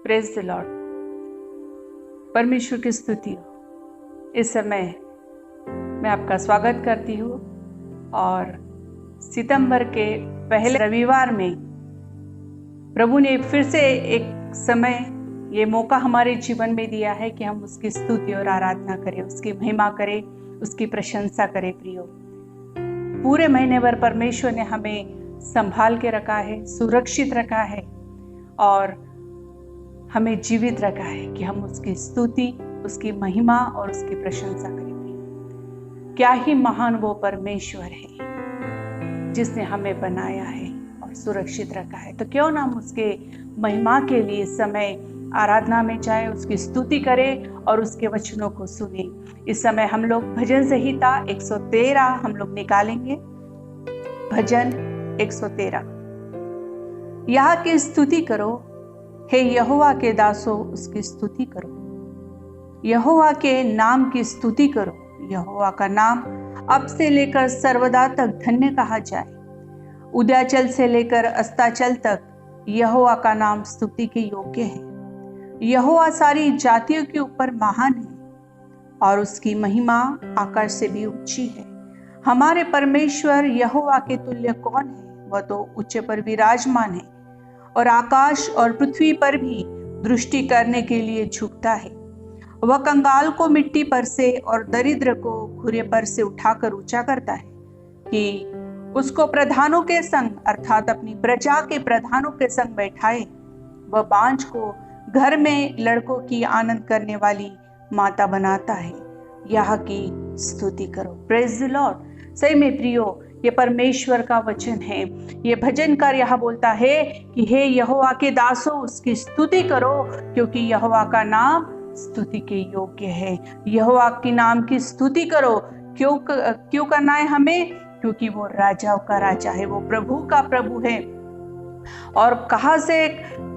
Praise the lord. परमेश्वर की स्तुति हो। इस समय मैं आपका स्वागत करती हूँ और सितंबर के पहले रविवार में प्रभु ने फिर से एक समय ये मौका हमारे जीवन में दिया है कि हम उसकी स्तुति और आराधना करें, उसकी महिमा करें, उसकी प्रशंसा करें। प्रियो, पूरे महीने भर परमेश्वर ने हमें संभाल के रखा है, सुरक्षित रखा है और हमें जीवित रखा है कि हम उसकी स्तुति, उसकी महिमा और उसकी प्रशंसा करें। क्या ही महान वो परमेश्वर है जिसने हमें बनाया है और सुरक्षित रखा है। तो क्यों ना हम उसके महिमा के लिए समय आराधना में जाए, उसकी स्तुति करें और उसके वचनों को सुने। इस समय हम लोग भजन संहिता 113 हम लोग निकालेंगे। भजन 113। यहाँ की स्तुति करो, हे यहोवा के दासों, उसकी स्तुति करो। यहोवा के नाम की स्तुति करो। यहोवा का नाम अब से लेकर सर्वदा तक धन्य कहा जाए। उदयाचल से लेकर अस्ताचल तक यहोवा का नाम स्तुति के योग्य है। यहोवा सारी जातियों के ऊपर महान है और उसकी महिमा आकाश से भी ऊंची है। हमारे परमेश्वर यहोवा के तुल्य कौन है? वह तो ऊंचे पर विराजमान है और आकाश और पृथ्वी पर भी दृष्टि करने के लिए झुकता है। वह कंगाल को मिट्टी पर से और दरिद्र को घुरे पर से उठाकर ऊंचा करता है कि उसको प्रधानों के संग अर्थात अपनी प्रजा के प्रधानों के संग बैठाए। वह बांझ को घर में लड़कों की आनंद करने वाली माता बनाता है। यहाँ की स्तुति करो। Praise the Lord. सही में प्रियो, ये परमेश्वर का वचन है। ये भजनकार यहाँ बोलता है कि हे यहोवा के दासों, उसकी स्तुति करो क्योंकि यहोवा का नाम स्तुति के योग्य है। यहोवा के नाम की स्तुति करो। क्यों करना है हमें? क्योंकि वो राजाओं का राजा है, वो प्रभु का प्रभु है। और कहाँ से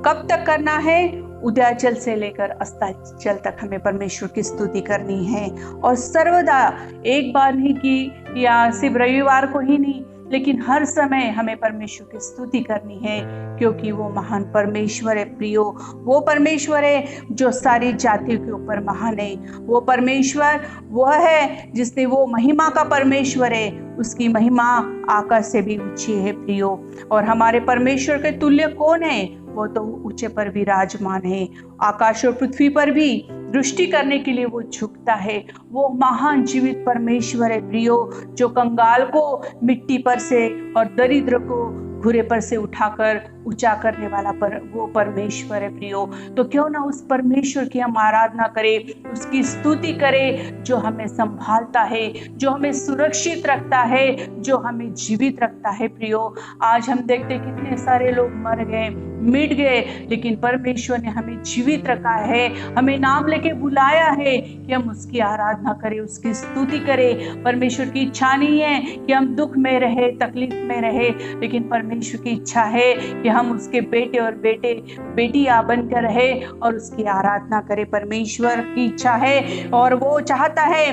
कब तक करना है? उदयाचल से लेकर अस्ताचल तक हमें परमेश्वर की स्तुति करनी है और सर्वदा, एक बार नहीं कि या सिर्फ रविवार को ही नहीं, लेकिन हर समय हमें परमेश्वर की स्तुति करनी है क्योंकि वो महान परमेश्वर है। प्रियो, वो परमेश्वर है जो सारी जातियों के ऊपर महान है। वो परमेश्वर वह है जिसने, वो महिमा का परमेश्वर है, उसकी महिमा आकाश से भी ऊंची है। प्रियो, और हमारे परमेश्वर के तुल्य कौन है? वो तो ऊंचे पर विराजमान है। आकाश और पृथ्वी पर भी दृष्टि करने के लिए वो झुकता है। वो महान जीवित परमेश्वर है प्रियो, जो कंगाल को मिट्टी पर से और दरिद्र को घुरे पर से उठाकर ऊंचा करने वाला वो परमेश्वर है प्रियो। तो क्यों ना उस परमेश्वर की हम आराधना करें, उसकी स्तुति करें जो हमें संभालता है, जो हमें सुरक्षित रखता है, जो हमें जीवित रखता है। प्रियो, आज हम देखते कितने सारे लोग मर गए, मिट गए, लेकिन परमेश्वर ने हमें जीवित रखा है, हमें नाम लेके बुलाया है कि हम उसकी आराधना करें, उसकी स्तुति करें। परमेश्वर की इच्छा नहीं है कि हम दुख में रहे, तकलीफ में रहे, लेकिन परमेश्वर की इच्छा है कि हम उसके बेटे और बेटियां बनकर रहे और उसकी आराधना करें। परमेश्वर की इच्छा है और वो चाहता है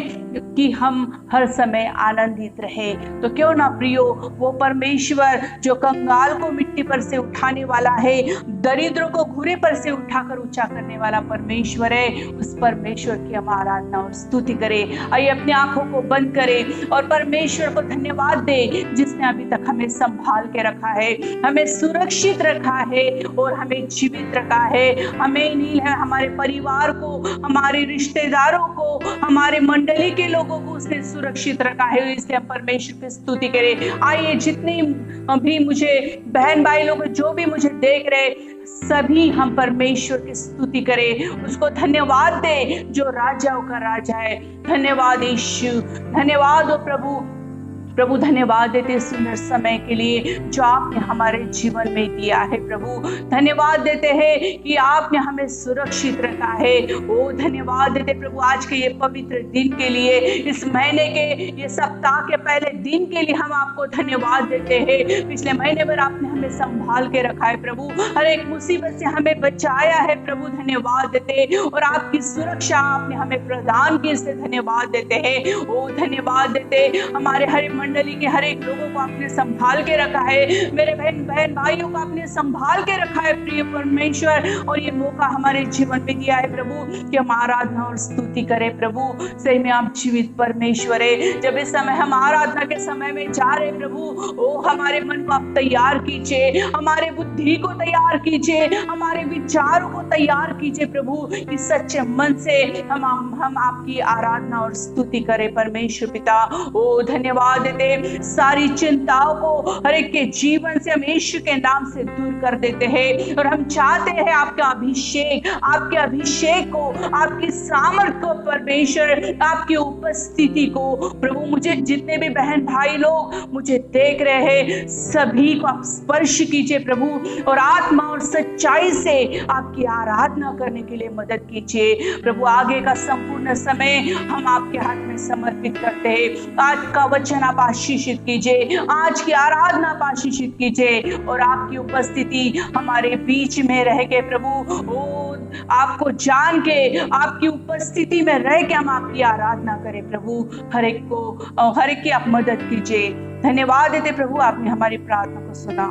कि हम हर समय आनंदित रहे। तो क्यों ना प्रियो, वो परमेश्वर जो कंगाल को मिट्टी पर से उठाने वाला है, दरिद्रों को घुरे पर से उठाकर ऊंचा करने वाला परमेश्वर है, उस परमेश्वर की हम आराधना और स्तुति करें। आइए अपनी आंखों को बंद करें और परमेश्वर को धन्यवाद दे जिसने अभी तक हमें संभाल के रखा है, हमें सुरक्षित रखा है और हमें जीवित रखा है। हमें नहीं है, हमारे परिवार को, हमारे रिश्तेदारों को, हमारे मंडली के लोगों को उसने सुरक्षित रखा है, इसलिए हम परमेश्वर की स्तुति करें। आइए जितने भी मुझे बहन भाई लोग जो भी मुझे देख रहे, सभी हम परमेश्वर की स्तुति करें, उसको धन्यवाद दे जो राजाओं का राजा है। धन्यवाद यीशु, धन्यवाद हो प्रभु। प्रभु धन्यवाद देते इस सुंदर समय के लिए जो आपने हमारे जीवन में दिया है। प्रभु धन्यवाद देते हैं कि आपने हमें सुरक्षित रखा है। ओ धन्यवाद देते प्रभु आज के ये पवित्र दिन के लिए, इस महीने के ये सप्ताह के पहले दिन के लिए हम आपको धन्यवाद देते हैं। पिछले महीने भर आपने हमें संभाल के रखा है प्रभु, हर एक मुसीबत से हमें बचाया है प्रभु। धन्यवाद देते और आपकी सुरक्षा आपने हमें प्रदान की, इसलिए धन्यवाद देते हैं। ओ धन्यवाद देते हमारे हर मंडली के हर एक लोगों को आपने संभाल के रखा है, मेरे बहन भाइयों को आपने संभाल के रखा है प्रिय परमेश्वर। और ये मौका हमारे जीवन में दिया है प्रभु कि हम आराधना और स्तुति करें प्रभु। सही में आप जीवित परमेश्वर है। जब इस समय हम आराधना के समय में जा रहे प्रभु, ओ हमारे मन को आप तैयार कीजिए, हमारे बुद्धि को तैयार कीजिए, हमारे विचारों को तैयार कीजिए प्रभु। इस सच्चे मन से हम आपकी आराधना और स्तुति करें परमेश्वर पिता। ओ धन्यवाद देते, सारी चिंताओं को हर एक के जीवन से हम यीशु के नाम से दूर कर देते हैं। और हम चाहते हैं आपका अभिषेक, आपके अभिषेक को, आपकी सामर्थ को परमेश्वर, आपकी उपस्थिति को प्रभु। मुझे जितने भी बहन भाई लोग मुझे देख रहे हैं सभी को आप स्पर्श कीजिए प्रभु, और आत्मा और सच्चाई से आपकी आराधना करने के लिए मदद कीजिए प्रभु। आगे का संपूर्ण समय हम आपके हाथ में समर्पित करते हैं। आज का वचन आप आशीषित कीजिए, आज की आराधना आप आशीषित कीजिए, और आपकी उपस्थिति हमारे बीच में रह के प्रभु, ओ आपको जान के आपकी उपस्थिति में रह के हम आपकी आराधना करें प्रभु। हर एक की आप मदद कीजिए। धन्यवाद देते प्रभु, आपने हमारी प्रार्थना को सुना।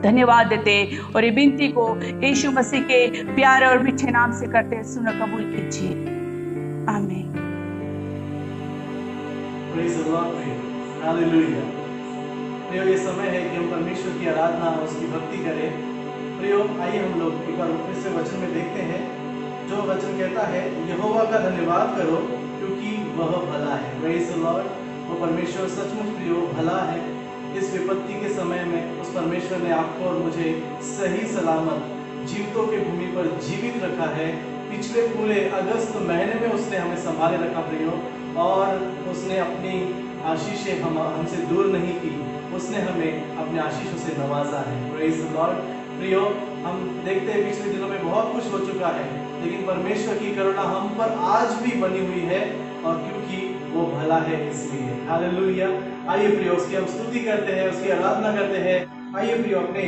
धन्यवाद देते और ये विनती को यीशु मसीह के प्यारे और मीठे नाम से करते सुनो कबूल कीजिए, आमीन। Praise the Lord, Hallelujah। प्रियो, ये समय है कि हम परमेश्वर की आराधना और उसकी भक्ति करें। प्रियो, आइए हम लोग एक बार फिर से वचन में देखते हैं, जो वचन कहता है यहोवा का धन्यवाद करो क्योंकि वह भला है। Praise the Lord। वो परमेश्वर सचमुच प्रियो भला है। इस विपत्ति के समय में उस परमेश्वर ने आपको और मुझे सही सलामत जीवितों की भूमि पर जीवित रखा है। पिछले पूरे अगस्त महीने में उसने हमें संभाले रखा प्रियो, और उसने अपनी आशीषें हमसे दूर नहीं की, उसने हमें अपने आशीषों से नवाजा है। Praise the Lord. प्रियो, हम देखते हैं पिछले दिनों में बहुत कुछ हो चुका है, लेकिन परमेश्वर की करुणा हम पर आज भी बनी हुई है, और क्योंकि वो भला है इसलिए। हालेलुया। आइए प्रियो, उसकी हम स्तुति करते हैं, उसकी आराधना करते हैं। आइए प्रियो, अपने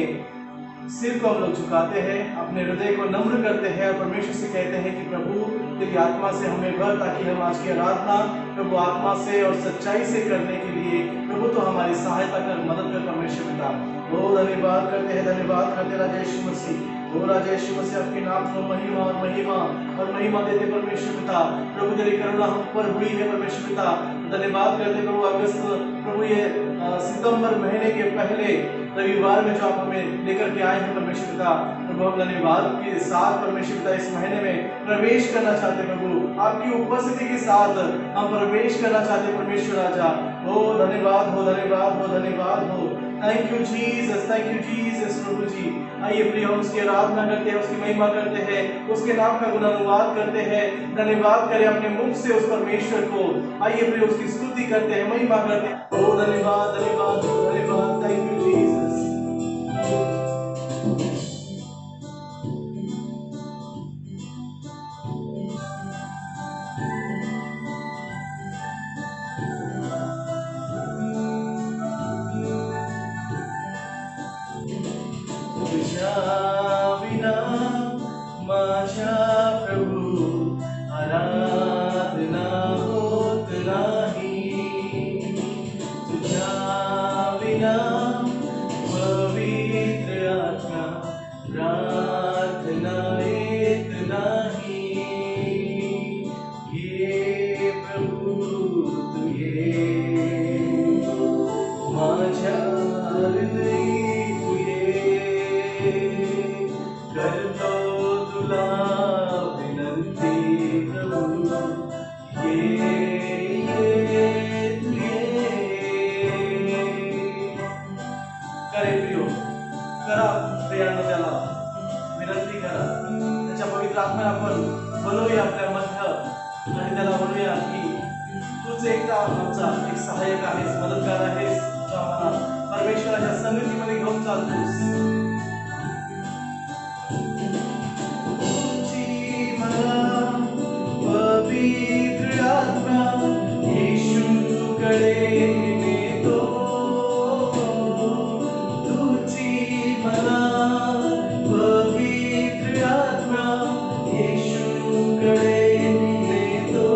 सिर को हम लोग झुकाते हैं, अपने हृदय को नम्र करते हैं और परमेश्वर से कहते हैं कि प्रभु तेरी आत्मा से हमें भर, ताकि हम आज की आराधना प्रभु आत्मा से और सच्चाई से करने के लिए प्रभु तो हमारी सहायता कर, मदद कर परमेश्वर पिता। ओ धन्यवाद करते हैं, धन्यवाद करते राजा यीशु मसीह। ओ राजा यीशु मसीह, आपके नाम को महिमा और महिमा और महिमा देते परमेश्वर पिता। प्रभु तेरी करुणा हम पर हुई है परमेश्वर पिता। धन्यवाद करते प्रभु अगस्त प्रभु ये सितंबर महीने के पहले रविवार में जो आप हमें लेकर के आए हैं परमेश्वर पिता। प्रभु हम धन्यवाद के साथ परमेश्वर पिता इस महीने में प्रवेश करना चाहते प्रभु, आपकी उपस्थिति के साथ हम प्रवेश करना चाहते परमेश्वर राजा। हो धन्यवाद हो, धन्यवाद हो, धन्यवाद हो। Thank you Jesus, thank you Jesus प्रभु जी। आइए प्रिय, हम उसकी आराधना करते हैं, उसकी महिमा करते हैं, उसके नाम का गुणानुवाद करते हैं। धन्यवाद करें अपने मुख से उस परमेश्वर को। आइए प्रिय, उसकी स्तुति करते हैं, महिमा करते हैं। ओ धन्यवाद, धन्यवाद, धन्यवाद। Thank you Jesus. एक सहायक आहेस, मदतगार आहेस, जो आम्हाला परमेश्वराच्या संगतीमध्ये घेऊन चालतोस। तुझी मला पवित्र आत्मा येशूकडे नेतो, तुझी मला पवित्र आत्मा येशूकडे नेतो।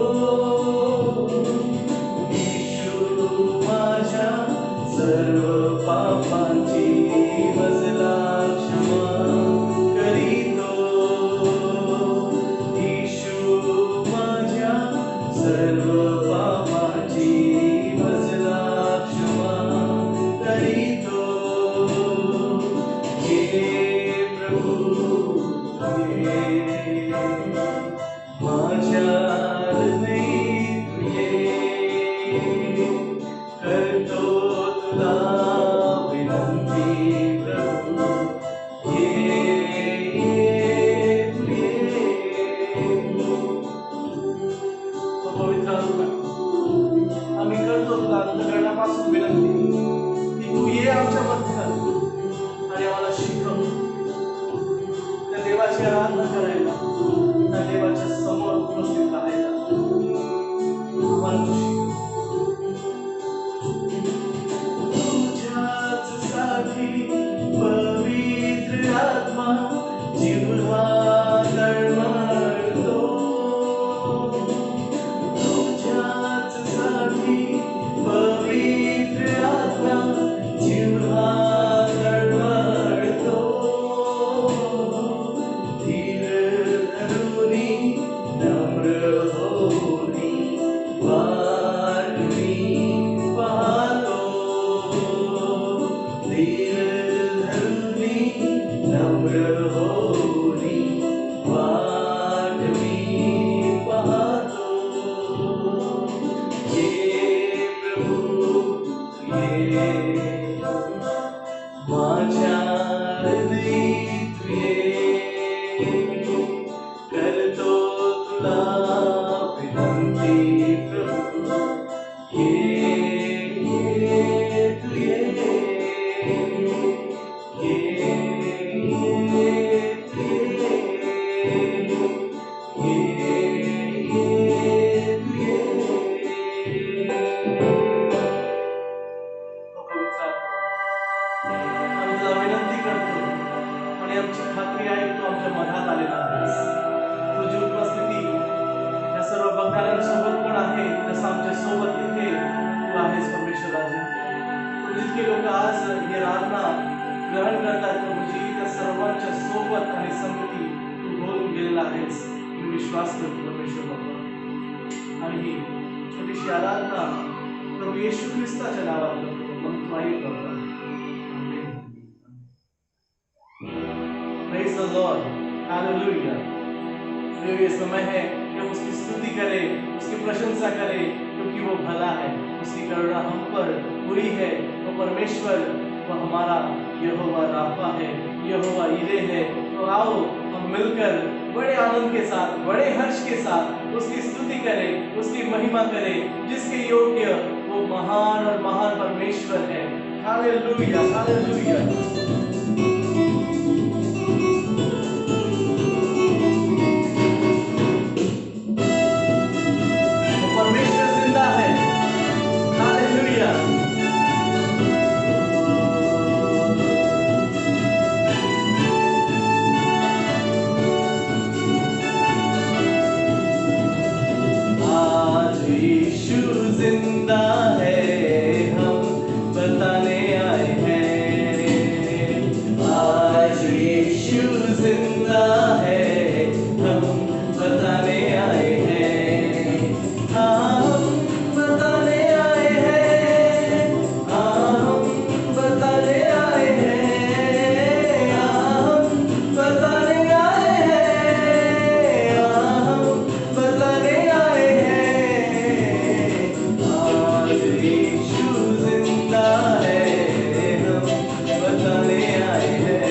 माझ्या सर्व पापाची भजला क्षमा करीतो हे प्रभू ये माझ्या हृदयी करतो तुला विनंती प्रभू पवित्र आम्ही करतो तुला अंतःकरणापासून विनंती की तू ये आमच्या मध्यात आणि आम्हाला शिकव त्या देवाची आराधना करायला त्या देवाच्या समोर उपस्थित राहायला आम्हाला तू शिकव तुझ्याच साठी पवित्र आत्मा जिव्हा तळमळतो तुझ्याच साठी पवित्र आत्मा जिव्हा तळमळतो धीर धरुनी नम्र होनी वाट मी पाहतो धीर धरुनी नम्र होनी वाट मी पाहतो हे प्रभू ये माझ्या हृदयी तू करतो तुला विनंती प्रभू ये तू विनंती करतो आणि आमची खात्री आहे तू आमच्या मनात आलेला आहेस तुझी उपस्थिती या सर्व बघणाऱ्यांसोबत पण आहे जसं आमच्या सोबत इथे तू आहेस परमेश्वर राजा जितके लोक आज ही आराधना ग्रहण करतात प्रभूजी त्या सर्वांच्या सोबत आणि संगती तू बोलून गेलेला आहेस मी विश्वास करतो परमेश्वर बाबा आणि ही छोटीशी आराधना प्रभू येशू ख्रिस्ताच्या नावात करतो मग तू आई बाबा Praise the Lord. Hallelujah. ये समय है कि हम उसकी स्तुति करें, उसकी प्रशंसा करें, क्योंकि वो भला है, उसकी करुणा हम पर हुई है। वो परमेश्वर, वो हमारा यहोवा राफा है, यहोवा इरे है। तो आओ हम मिलकर बड़े आनंद के साथ, बड़े हर्ष के साथ उसकी स्तुति करें, उसकी महिमा करें, जिसके योग्य वो महान और महान परमेश्वर है। Hallelujah, hallelujah. जिंदा है हम बताने आए हैं आज यीशु जिंदा है हम बताने आए हैं हम बताने आए हैं हम बताने आए हैं हम बताने आए हैं हम बताने आए हैं आज यीशु जिंदा है हम बताने आए हैं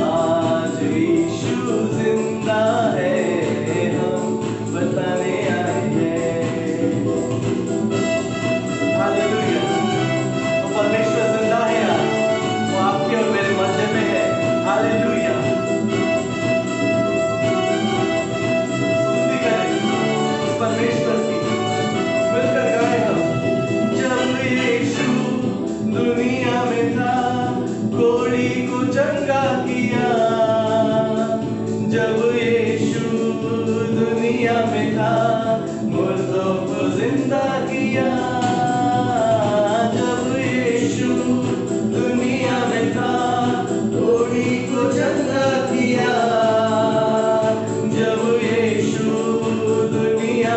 आज यीशु जिंदा है हम बताने आए हैं हालेलुया। वो परमेश्वर जिंदा है आज, वो आपके और मेरे मध्य में है। हालेलुया। स्तुति करें उस परमेश्वर की, मिलकर गाएं हम। जब यीशु दुनिया में था, कोड़ी को चंगा किया। जब यीशु दुनिया में था, मुर्दों को जिंदा किया। जब यीशु दुनिया में था, कोड़ी को चंगा किया। जब यीशु दुनिया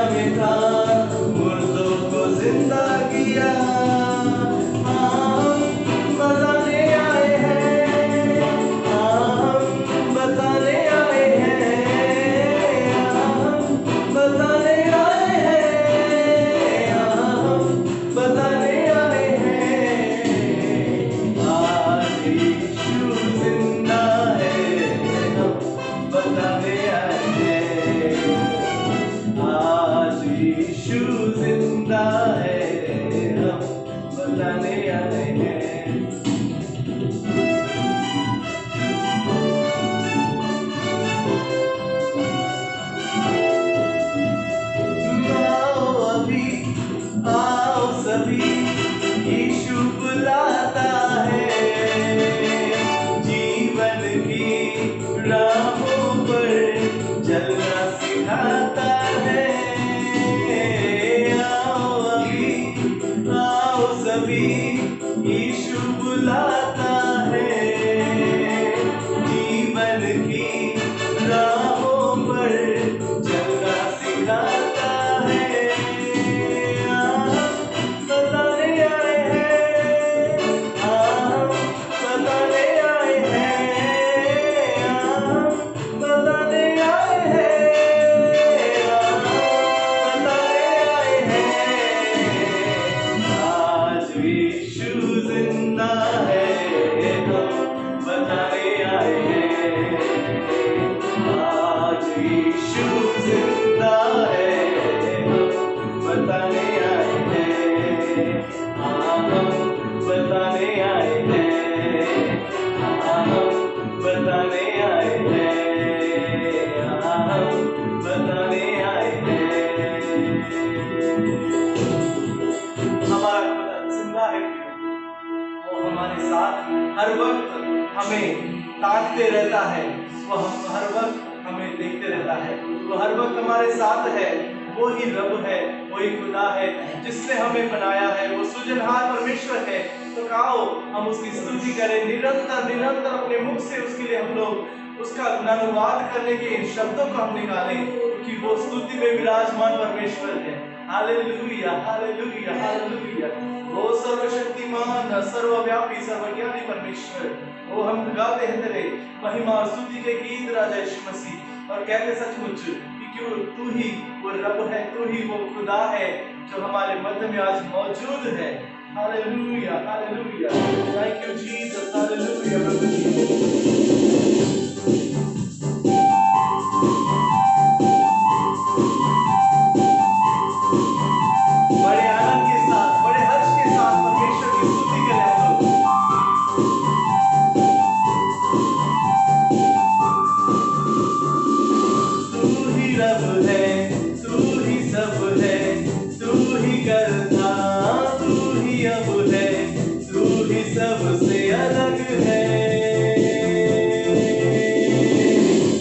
हमें ताकते रहता है, वह हर वक्त हमें देखते रहता है, वो हर वक्त हमारे साथ है। वो ही रब है, वही खुदा है जिसने हमें बनाया है, वो सृजनहार परमेश्वर है। तो आओ हम उसकी स्तुति करें, निरंतर निरंतर अपने मुख से उसके लिए हम लोग उसका गुणानुवाद करने के इन शब्दों को हम निकालें, क्योंकि वो स्तुति में विराजमान परमेश्वर है। Hallelujah hallelujah hallelujah. वो सर्वशक्तिमान सर्वव्यापी सर्वज्ञानी परमेश्वर, वो हम गाते हैं तेरे महिमा और स्तुति के गीत राजा यीशु मसीह, और कहते सचमुच कि क्यों तू ही वो रब है, तू ही वो खुदा है जो हमारे मध्य में आज मौजूद है। Hallelujah hallelujah. Thank you Jesus. Hallelujah प्रभु जी। बड़े आनंद के साथ, बड़े हर्ष के साथ परमेश्वर की स्तुति करें हम लोग। तू ही रब है, तू ही सब है, तू ही करता, तू ही अब है, तू ही सबसे अलग है।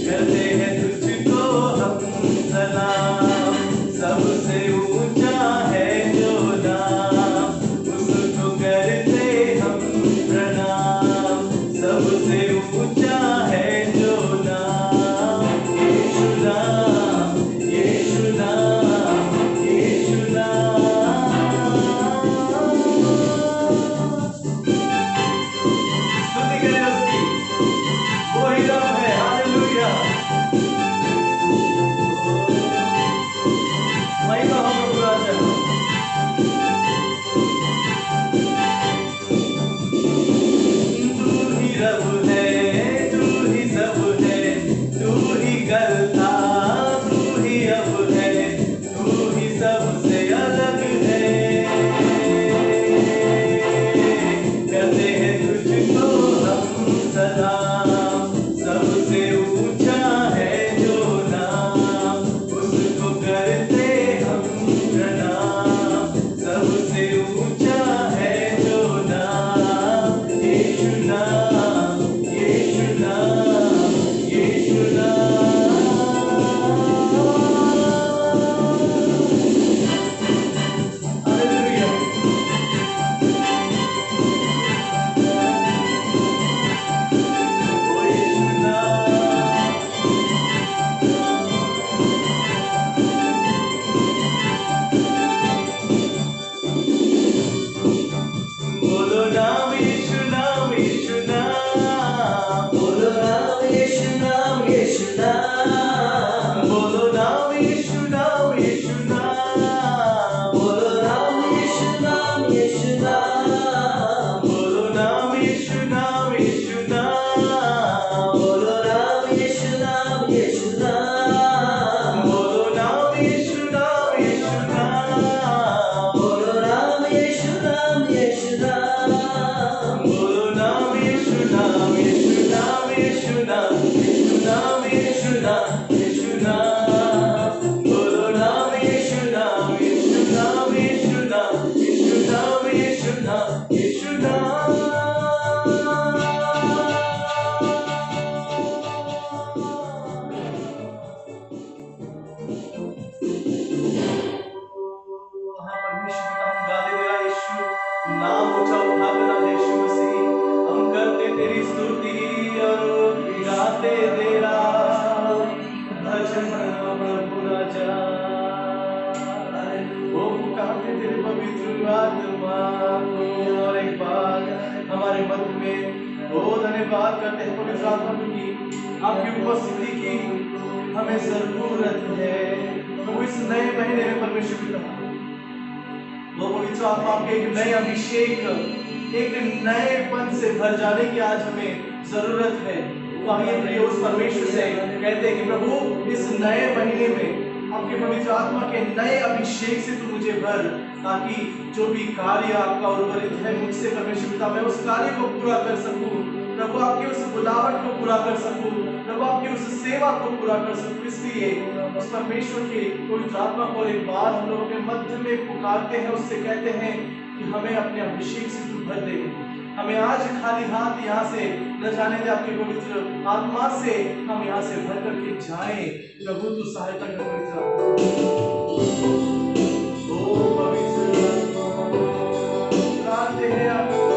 करते हैं तुझको हम सलाम, सबसे ऊंचा है जो नाम, उसको करते हम प्रणाम, सबसे ऊंचा है जो नाम। यीशु नाम, यीशु नाम, यीशु नाम। स्तुति करें उसकी, वो ही रब है। हालेलुया। महिमा हो प्रभु राजा। तू ही रब है, तू ही सब है, तू ही करता, तू ही अब है, तू ही सबसे अलग है। करते हैं तुझको हम सलाम, सबसे ऊंचा है जो नाम, उसको करते हम प्रणाम, सबसे ऊंचा है जो नाम। यीशु नाम, यीशु नाम, यीशु नाम। हालेलुया। ओ यीशु नाम। बोलो नाम यीशु नाम, यीशु नाम। बोलो नाम यीशु नाम, यीशु नाम। बोलो नाम यीशु नाम, यीशु नाम। बोलो नाम यीशु नाम, यीशु नाम। बोलो नाम यीशु नाम, यीशु नाम। बोलो नाम यीशु नाम, यीशु नाम। बोलो नाम यीशु नाम, यीशु नाम। बोलो नाम यीशु नाम, यीशु नाम। बोलो नाम यीशु नाम, यीशु नाम, यीशु नाम, यीशु नाम, यीशु नाम, यीशु नाम। बोलो नाम यीशु नाम, यीशु नाम, यीशु नाम, यीशु नाम, यीशु नाम, यीशु नाम। हाँ परमेश्वर का हम गाते तेरा यीशु नाम ऊंचा उठाते ना यीशु मसीह, हम करते तेरी स्तुति और गाते तेरा भजन प्रभु राजा। वो पुकारते तेरे पवित्र आत्मा को, और एक बार हमारे मध्य में वो धन्यवाद करते हैं पवित्र आत्मा की, आपकी उपस्थिति की हमें जरूरत है। तो इस नए महीने में परमेश्वर पिता वो पवित्र आत्मा आपके एक नए अभिषेक, एक नएपन से भर जाने की आज हमें जरूरत है। तो आइए प्रिय उस परमेश्वर से कहते हैं कि प्रभु इस नए महीने में आपके पवित्र आत्मा के नए अभिषेक से तू मुझे भर, ताकि जो भी कार्य आपका उर्वरित है मुझसे परमेश्वर पिता, मैं उस कार्य को पूरा कर सकूं प्रभु, आपकी उस बुलावट को पूरा कर सकूं प्रभु, आपकी उस सेवा को पूरा कर सकूं। इसलिए उस परमेश्वर के पवित्र आत्मा को एक बार हम लोग अपने मध्य में पुकारते हैं, उससे कहते हैं कि हमें अपने अभिषेक से तू भर दे, हमें आज खाली हाथ यहाँ से न जाने दे, आपके पवित्र आत्मा से हम यहाँ से भर करके जाएं। प्रभु तू सहायता कर पवित्र आत्मा। ओ पवित्र आत्मा प्रार्थना है आपको।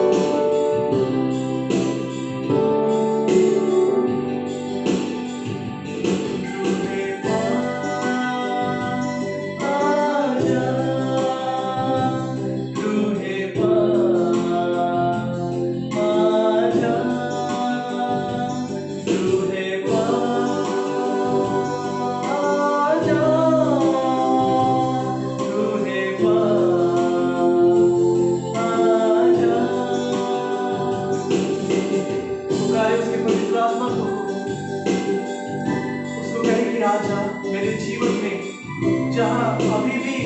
आजा मेरे जीवन में जहां अभी भी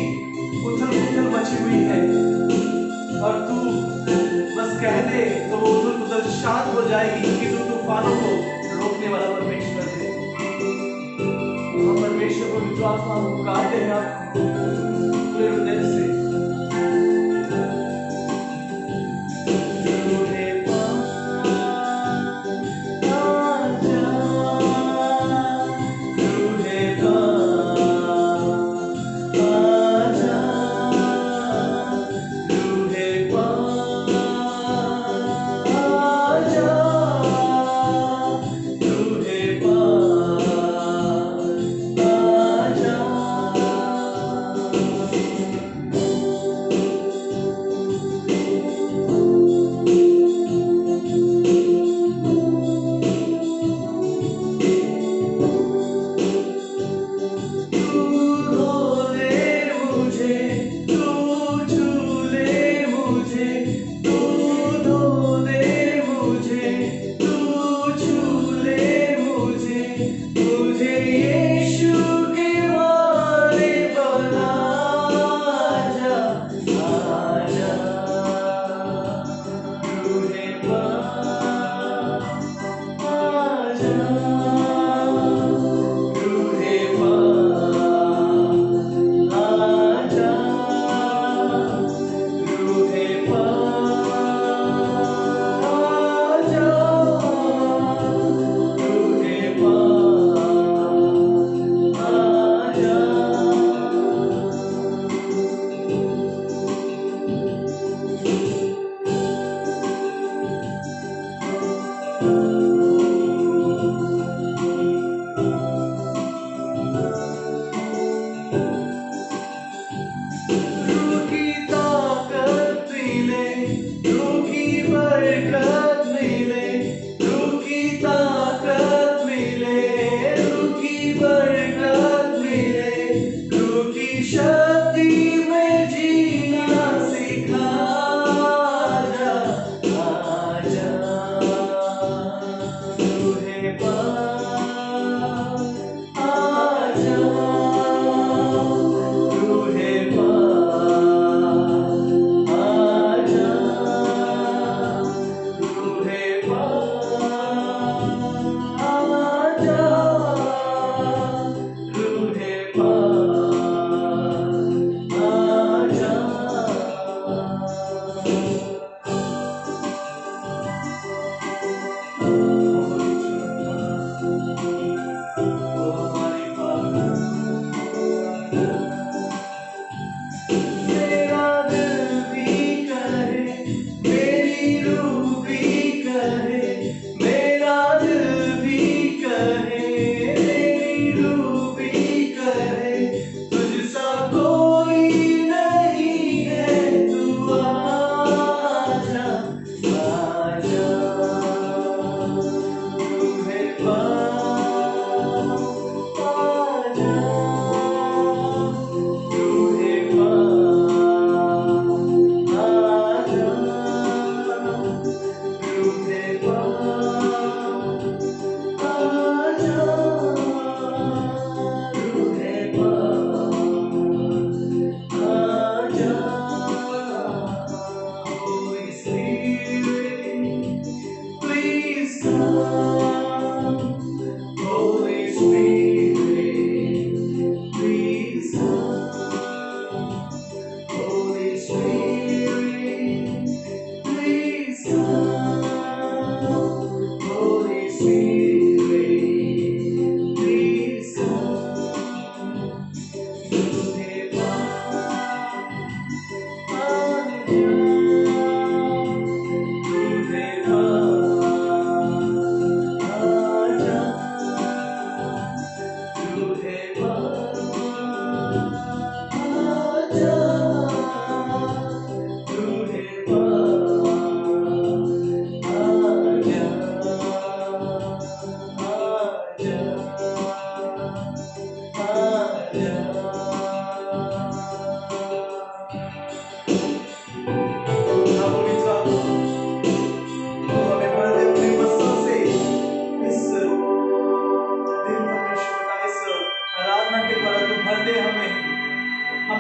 उथल पुथल मची हुई है, और तू बस कह दे तो वो उथल पुथल शांत हो जाएगी, कि तू तूफानों को रोकने वाला परमेश्वर है। हम परमेश्वर को विश्वास में पुकारते हैं आपको पूरे हृदय से।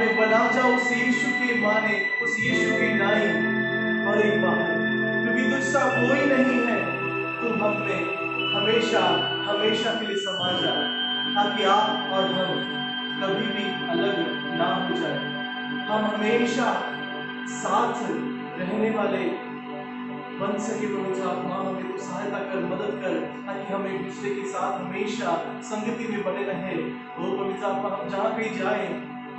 हमें बना जाओ उस यीशु के माने, उस यीशु की नाई और एक बार, क्योंकि तुझसा कोई नहीं है। तुम हम में हमेशा हमेशा के लिए समा जा, ताकि आप और हम कभी भी अलग ना हो जाए। हम हमेशा साथ रहने वाले बन सके। पवित्र आत्मा हमें तो सहायता कर, मदद कर, ताकि हम एक दूसरे के साथ हमेशा संगति में बने रहे। वो पवित्र आत्मा हम जहाँ कहीं जाए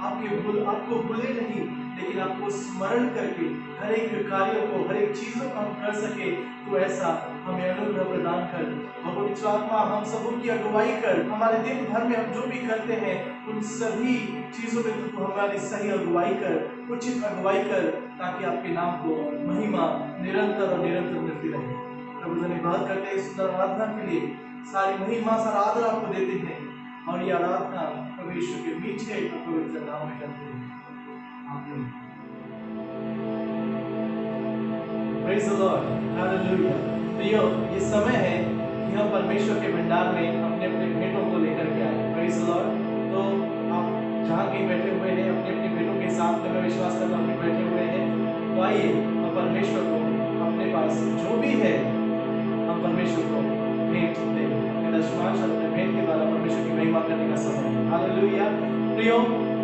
आपको भूले नहीं, लेकिन आपको स्मरण करके हर एक कार्यों को, हर एक चीजों को हम कर सके। तो ऐसा हमें अनुग्रह प्रदान कर। वो पवित्र आत्मा हम सबों की अगुवाई कर। हमारे दिन भर में हम जो भी करते हैं उन सभी चीजों में तू हमारी सही अगुवाई कर, उचित अगुवाई कर, ताकि आपके नाम को महिमा निरंतर और निरंतर मिलती रहे। प्रभु धन्यवाद करते हैं सुंदर आराधना के लिए। सारी महिमा सारा आदर आपको देते हैं और ये आराधना प्रभु यीशु के मीठे और पवित्र नाम में करते हैं। आमीन। Praise the Lord, hallelujah. प्रियो, ये समय है कि हम परमेश्वर के भंडार में अपने अपने भेंटों को लेकर के आए। Praise the Lord. तो आप जहाँ कहीं बैठे हुए हैं अपने अपने भेंटों के साथ में, मैं विश्वास करता हूँ कि बैठे हुए हैं। तो आइए हम परमेश्वर को अपने पास जो भी है हम परमेश्वर को भेंट दें। अपने दशमांश अपने भेंट के द्वारा परमेश्वर की महिमा करने का समय है। हालेलुया। प्रियो,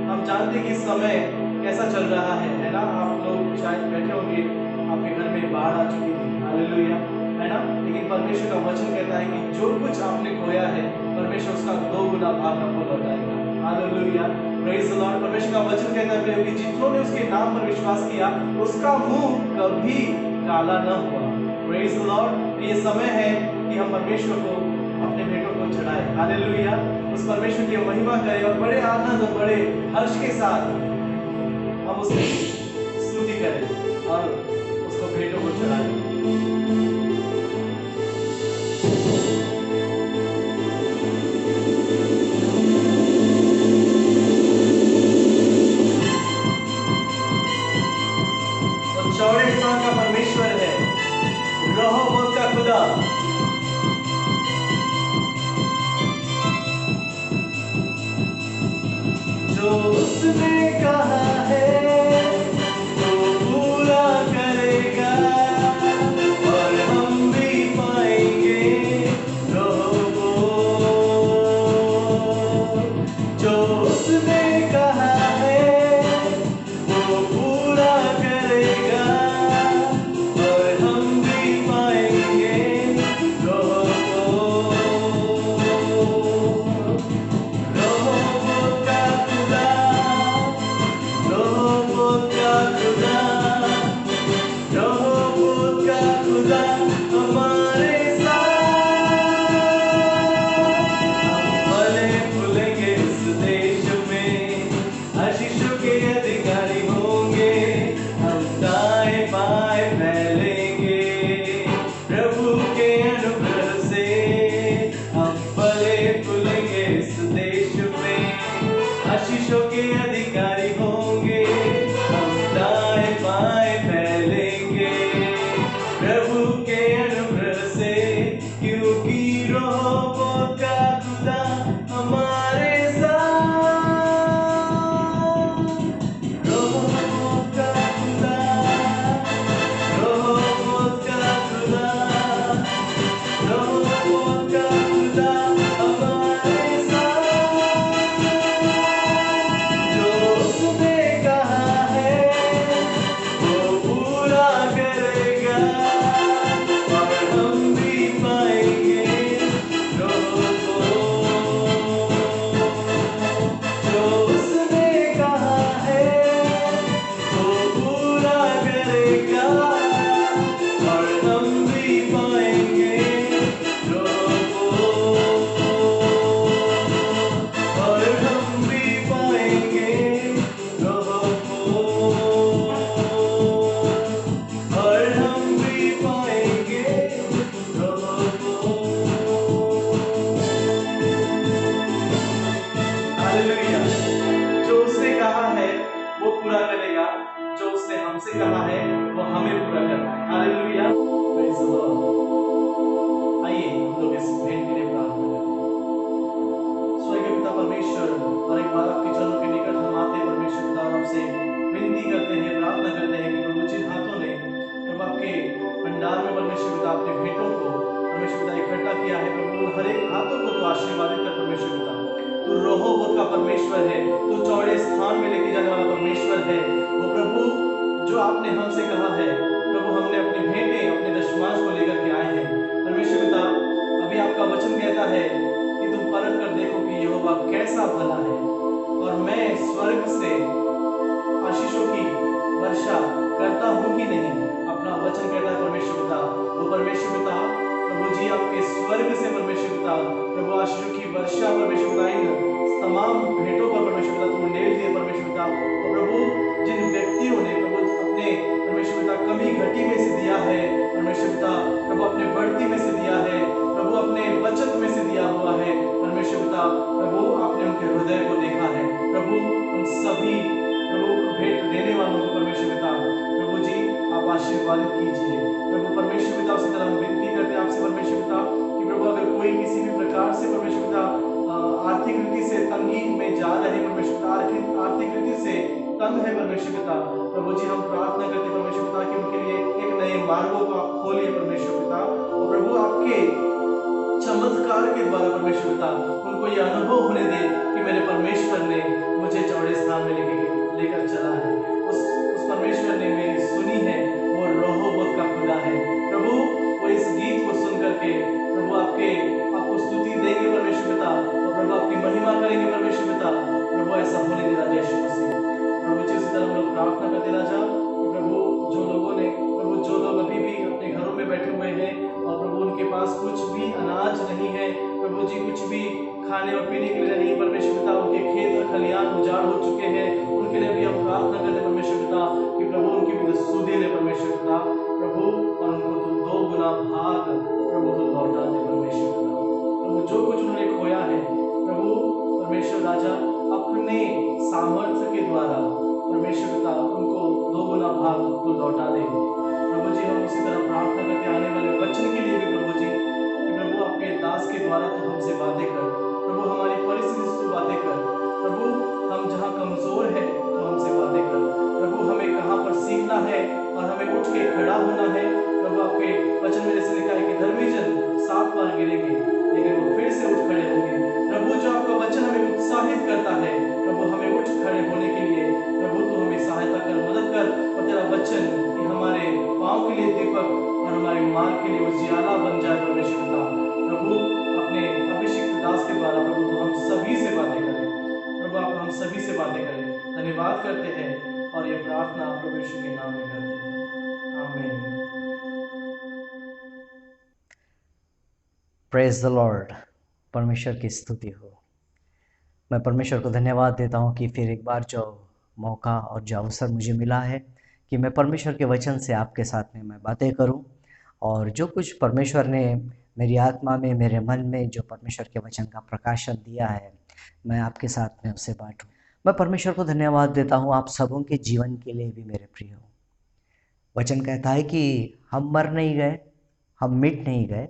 हम जानते हैं कि समय कैसा चल रहा है ना। आप लोग शायद बैठे होंगे, आपके घर में बाढ़ आ चुकी थी, हालेलुया, है ना। लेकिन परमेश्वर का वचन कहता है कि जो कुछ आपने खोया है परमेश्वर उसका 2 गुना भाग आपको लौटाएगा। Hallelujah, praise the lord. परमेश्वर का वचन कहता है कि जितनों ने उसके नाम पर विश्वास किया उसका मुंह कभी काला न हुआ। Praise the Lord. ये समय है कि हम परमेश्वर को अपने भेंटों को चढ़ाएं। हालेलुया। उस परमेश्वर की महिमा करें और बड़े आनंद और बड़े हर्ष के साथ हम उसकी स्तुति करें और उसको भेंटों को चढ़ाएं। तो चौड़े स्थान का परमेश्वर है, रहोबोत का खुदा। जो उसने कहा है वो पूरा करेगा और हम भी पाएंगे रहोबोत। जो उसने कहा है वो पूरा करेगा और हम भी पाएंगे रहोबोत। रहोबोत का खुदा, रहोबोत का खुदा, रहोबोत का खुदा हमारे साथ। हम फले फूलेंगे इस देश में, आशीषों के अधिकारी होंगे, हम दाएं बाएं फैलेंगे प्रभु के अनुग्रह से। हम फले फूलेंगे इस देश में, आशीषों के अधिकारी होंगे, हम दाएं बाएं फैलेंगे प्रभु के अनुग्रह से। क्योंकि रहोबोत का खुदा हमारे साथ, रहोबोत का खुदा, रहोबोत का खुदा, रहोबोत का खुदा हमारे साथ। जो कम है परमेश्वर पिता। प्रभु जी हम प्रार्थना करते परमेश्वर पिता कि उनके लिए एक नए मार्गों को आप खोलिए परमेश्वर पिता। और प्रभु आपके चमत्कार के द्वारा परमेश्वर पिता उनको ये अनुभव होने दे कि मेरे परमेश्वर ने मुझे चौड़े स्थान में लेकर चला है। उस परमेश्वर ने मेरी सुनी है, वो रोहोबोत का खुदा है। प्रभु वो इस गीत को सुन करके प्रभु आपको स्तुति देंगे परमेश्वर पिता, और प्रभु आपकी महिमा करेंगे परमेश्वर पिता। प्रभु ऐसा होने देना जय यीशु मसीह। प्रभु जी इसी तरह हम लोग प्रार्थना करते राजा कि प्रभु जो लोग अभी भी अपने घरों में बैठे हुए हैं और प्रभु उनके पास कुछ भी अनाज नहीं है, प्रभु जी कुछ भी खाने और पीने के लिए नहीं परमेश्वर पिता, उनके खेत और खलियान उजाड़ हो चुके हैं, उनके लिए भी हम प्रार्थना करते परमेश्वर पिता कि प्रभु उनकी भी सुधि ले परमेश्वर पिता प्रभु, और उनको तो 2 गुना भाग प्रभु तो लौटा दे परमेश्वर पिता। प्रभु जो कुछ उन्होंने खोया है प्रभु परमेश्वर राजा अपने सामर्थ्य के द्वारा परमेश्वर पिता उनको 2 गुना भाग तो लौटा दे प्रभु जी। हम उसी तरह प्रार्थना करते आने वाले वचन के लिए भी प्रभु जी कि प्रभु आपके दास के द्वारा तो हमसे बातें कर प्रभु, हमारी परिस्थिति से बातें कर प्रभु, हम जहाँ कमजोर है तो हमसे बातें कर प्रभु, हमें कहाँ पर सीखना है और हमें उठ के खड़ा होना है प्रभु। आपके वचन में जैसे लिखा है कि धर्मी जन 7 बार गिरेंगे लेकिन वो फिर से उठ खड़े होंगे प्रभु। जो आपका वचन हमें उत्साहित करता है प्रभु, हमें उठ खड़े होने के लिए प्रभु तो हमें सहायता कर, मदद कर, और तेरा वचन कि हमारे पाँव के लिए दीपक और हमारे मार्ग के लिए वो जियाला बन जाए परमेश्वर पिता प्रभु। अपने अभिषिक्त दास के द्वारा प्रभु तो हम सभी से बातें करें प्रभु, आप हम सभी से बातें करें। धन्यवाद करते हैं और ये प्रार्थना प्रभु यीशु के नाम में करते हैं, आमीन। Praise the lord. परमेश्वर की स्तुति हो। मैं परमेश्वर को धन्यवाद देता हूँ कि फिर एक बार जो मौका और जो अवसर मुझे मिला है कि मैं परमेश्वर के वचन से आपके साथ में मैं बातें करूं, और जो कुछ परमेश्वर ने मेरी आत्मा में, मेरे मन में जो परमेश्वर के वचन का प्रकाशन दिया है, मैं आपके साथ में उसे बांटूं। मैं परमेश्वर को धन्यवाद देता हूँ आप सबों के जीवन के लिए भी मेरे प्रिय। वचन कहता है कि हम मर नहीं गए, हम मिट नहीं गए,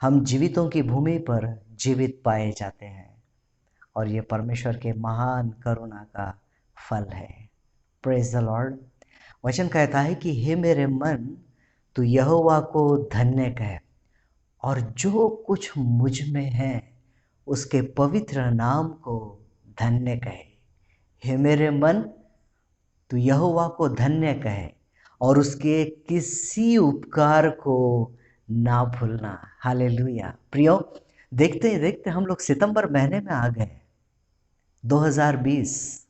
हम जीवितों की भूमि पर जीवित पाए जाते हैं, और ये परमेश्वर के महान करुणा का फल है। Praise the Lord. वचन कहता है कि हे मेरे मन, तू यहोवा को धन्य कह, और जो कुछ मुझ में है उसके पवित्र नाम को धन्य कहे। हे मेरे मन, तू यहोवा को धन्य कहे और उसके किसी उपकार को ना भूलना। हालेलुया। प्रियो, देखते देखते हम लोग सितंबर महीने में आ गए 2020,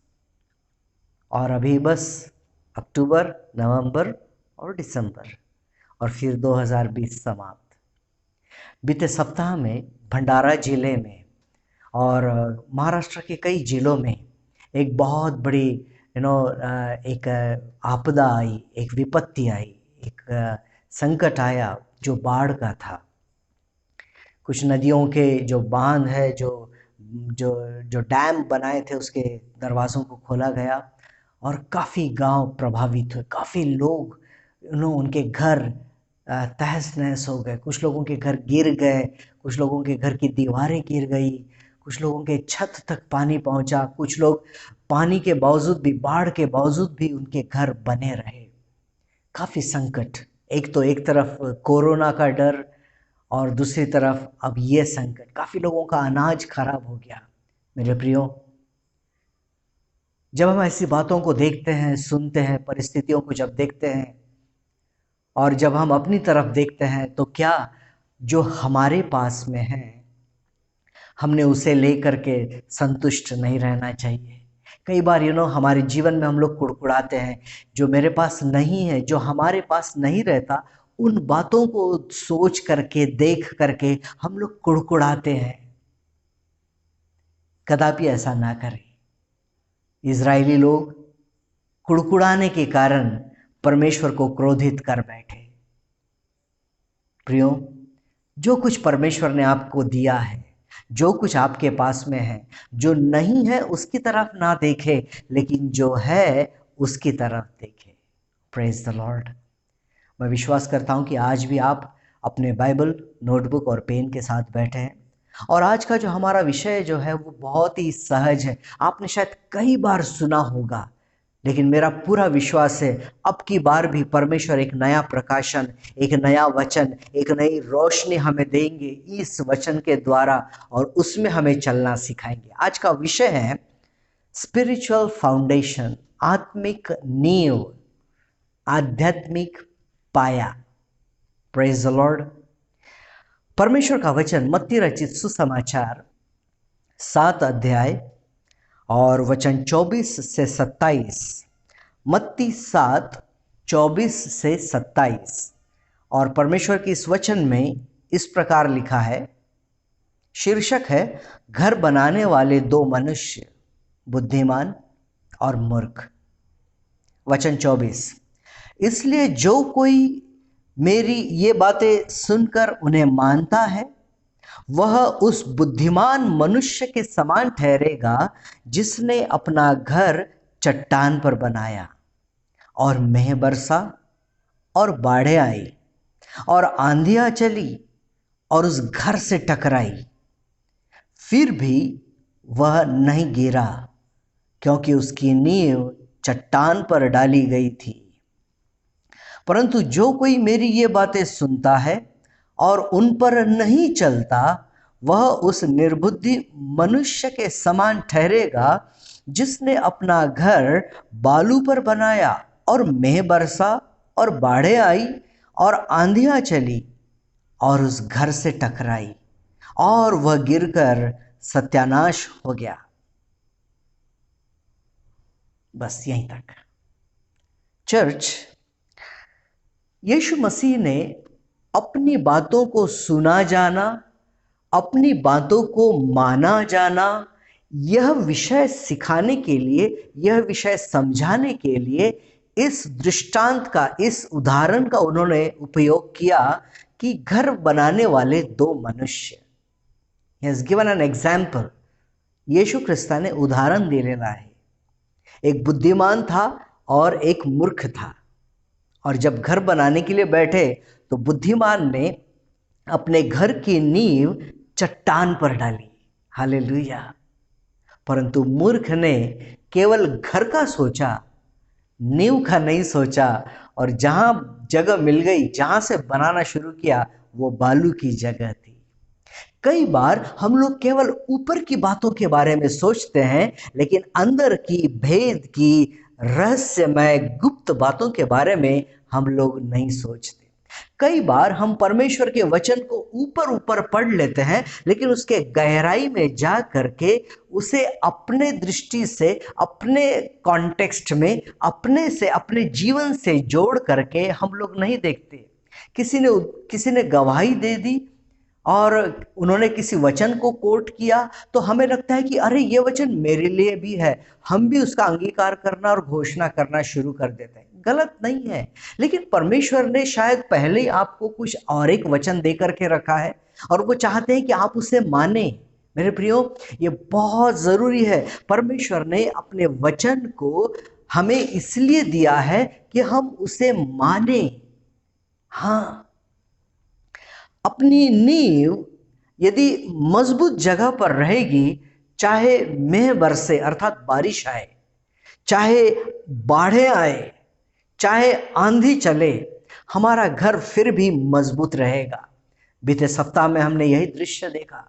और अभी बस अक्टूबर, नवंबर और दिसंबर, और फिर 2020 समाप्त। बीते सप्ताह में भंडारा जिले में और महाराष्ट्र के कई जिलों में एक बहुत बड़ी एक आपदा आई, एक विपत्ति आई, एक संकट आया जो बाढ़ का था। कुछ नदियों के जो बांध है, जो डैम बनाए थे, उसके दरवाज़ों को खोला गया और काफ़ी गांव प्रभावित हुए। काफ़ी लोग उनके घर तहस नहस हो गए। कुछ लोगों के घर गिर गए, कुछ लोगों के घर की दीवारें गिर गई, कुछ लोगों के छत तक पानी पहुंचा, कुछ लोग पानी के बावजूद भी, बाढ़ के बावजूद भी उनके घर बने रहे। काफ़ी संकट, एक तरफ कोरोना का डर और दूसरी तरफ अब ये संकट। काफ़ी लोगों का अनाज खराब हो गया। मेरे प्रियो, जब हम ऐसी बातों को देखते हैं, सुनते हैं, परिस्थितियों को जब देखते हैं और जब हम अपनी तरफ देखते हैं, तो क्या जो हमारे पास में है हमने उसे लेकर के संतुष्ट नहीं रहना चाहिए। कई बार हमारे जीवन में हम लोग कुड़कुड़ाते हैं। जो मेरे पास नहीं है, जो हमारे पास नहीं रहता, उन बातों को सोच करके, देख करके हम लोग कुड़कुड़ाते हैं। कदापि ऐसा ना करें। इजरायली लोग कुड़कुड़ाने के कारण परमेश्वर को क्रोधित कर बैठे। प्रियो, जो कुछ परमेश्वर ने आपको दिया है, जो कुछ आपके पास में है, जो नहीं है उसकी तरफ ना देखे, लेकिन जो है उसकी तरफ देखे। Praise the Lord. मैं विश्वास करता हूं कि आज भी आप अपने बाइबल, नोटबुक और पेन के साथ बैठे हैं, और आज का जो हमारा विषय जो है वो बहुत ही सहज है। आपने शायद कई बार सुना होगा, लेकिन मेरा पूरा विश्वास है अब की बार भी परमेश्वर एक नया प्रकाशन, एक नया वचन, एक नई रोशनी हमें देंगे इस वचन के द्वारा, और उसमें हमें चलना सिखाएंगे। आज का विषय है स्पिरिचुअल फाउंडेशन, आत्मिक नींव, आध्यात्मिक पाया। Praise the lord. परमेश्वर का वचन मत्ती रचित सुसमाचार 7 अध्याय और वचन 24 से 27। मत्ती 7 24 से 27। और परमेश्वर की इस वचन में इस प्रकार लिखा है, शीर्षक है घर बनाने वाले दो मनुष्य, बुद्धिमान और मूर्ख। वचन 24, इसलिए जो कोई मेरी ये बातें सुनकर उन्हें मानता है वह उस बुद्धिमान मनुष्य के समान ठहरेगा जिसने अपना घर चट्टान पर बनाया, और मेंह बरसा और बाढ़ें आई और आंधियां चली और उस घर से टकराई, फिर भी वह नहीं गिरा क्योंकि उसकी नींव चट्टान पर डाली गई थी। परंतु जो कोई मेरी ये बातें सुनता है और उन पर नहीं चलता वह उस निर्बुद्धि मनुष्य के समान ठहरेगा जिसने अपना घर बालू पर बनाया, और मेंह बरसा और बाढ़ें आई और आंधियां चली और उस घर से टकराई और वह गिरकर सत्यानाश हो गया। बस यहीं तक। चर्च, यीशु मसीह ने अपनी बातों को सुना जाना, अपनी बातों को माना जाना, यह विषय सिखाने के लिए, यह विषय समझाने के लिए इस दृष्टांत का, इस उदाहरण का उन्होंने उपयोग किया कि घर बनाने वाले दो मनुष्य। He has given an example। यीशु क्रिस्ता ने उदाहरण दे लेना है। एक बुद्धिमान था और एक मूर्ख था, और जब घर बनाने के लिए बैठे तो बुद्धिमान ने अपने घर की नींव चट्टान पर डाली। हालेलुया। परंतु मूर्ख ने केवल घर का सोचा, नींव का नहीं सोचा, और जहां जगह मिल गई, जहां से बनाना शुरू किया, वो बालू की जगह थी। कई बार हम लोग केवल ऊपर की बातों के बारे में सोचते हैं, लेकिन अंदर की, भेद की, रहस्यमय गुप्त बातों के बारे में हम लोग नहीं सोचते। कई बार हम परमेश्वर के वचन को ऊपर ऊपर पढ़ लेते हैं, लेकिन उसके गहराई में जा करके उसे अपने दृष्टि से, अपने कॉन्टेक्स्ट में, अपने से, अपने जीवन से जोड़ करके हम लोग नहीं देखते। किसी ने गवाही दे दी और उन्होंने किसी वचन को कोट किया, तो हमें लगता है कि अरे ये वचन मेरे लिए भी है, हम भी उसका अंगीकार करना और घोषणा करना शुरू कर देते हैं। गलत नहीं है, लेकिन परमेश्वर ने शायद पहले ही आपको कुछ और एक वचन दे करके रखा है और वो चाहते हैं कि आप उसे माने। मेरे प्रियो, ये बहुत ज़रूरी है। परमेश्वर ने अपने वचन को हमें इसलिए दिया है कि हम उसे माने। हाँ, अपनी नींव यदि मजबूत जगह पर रहेगी, चाहे मेंह बरसे अर्थात बारिश आए, चाहे बाढ़ें आए, चाहे आंधी चले, हमारा घर फिर भी मजबूत रहेगा। बीते सप्ताह में हमने यही दृश्य देखा।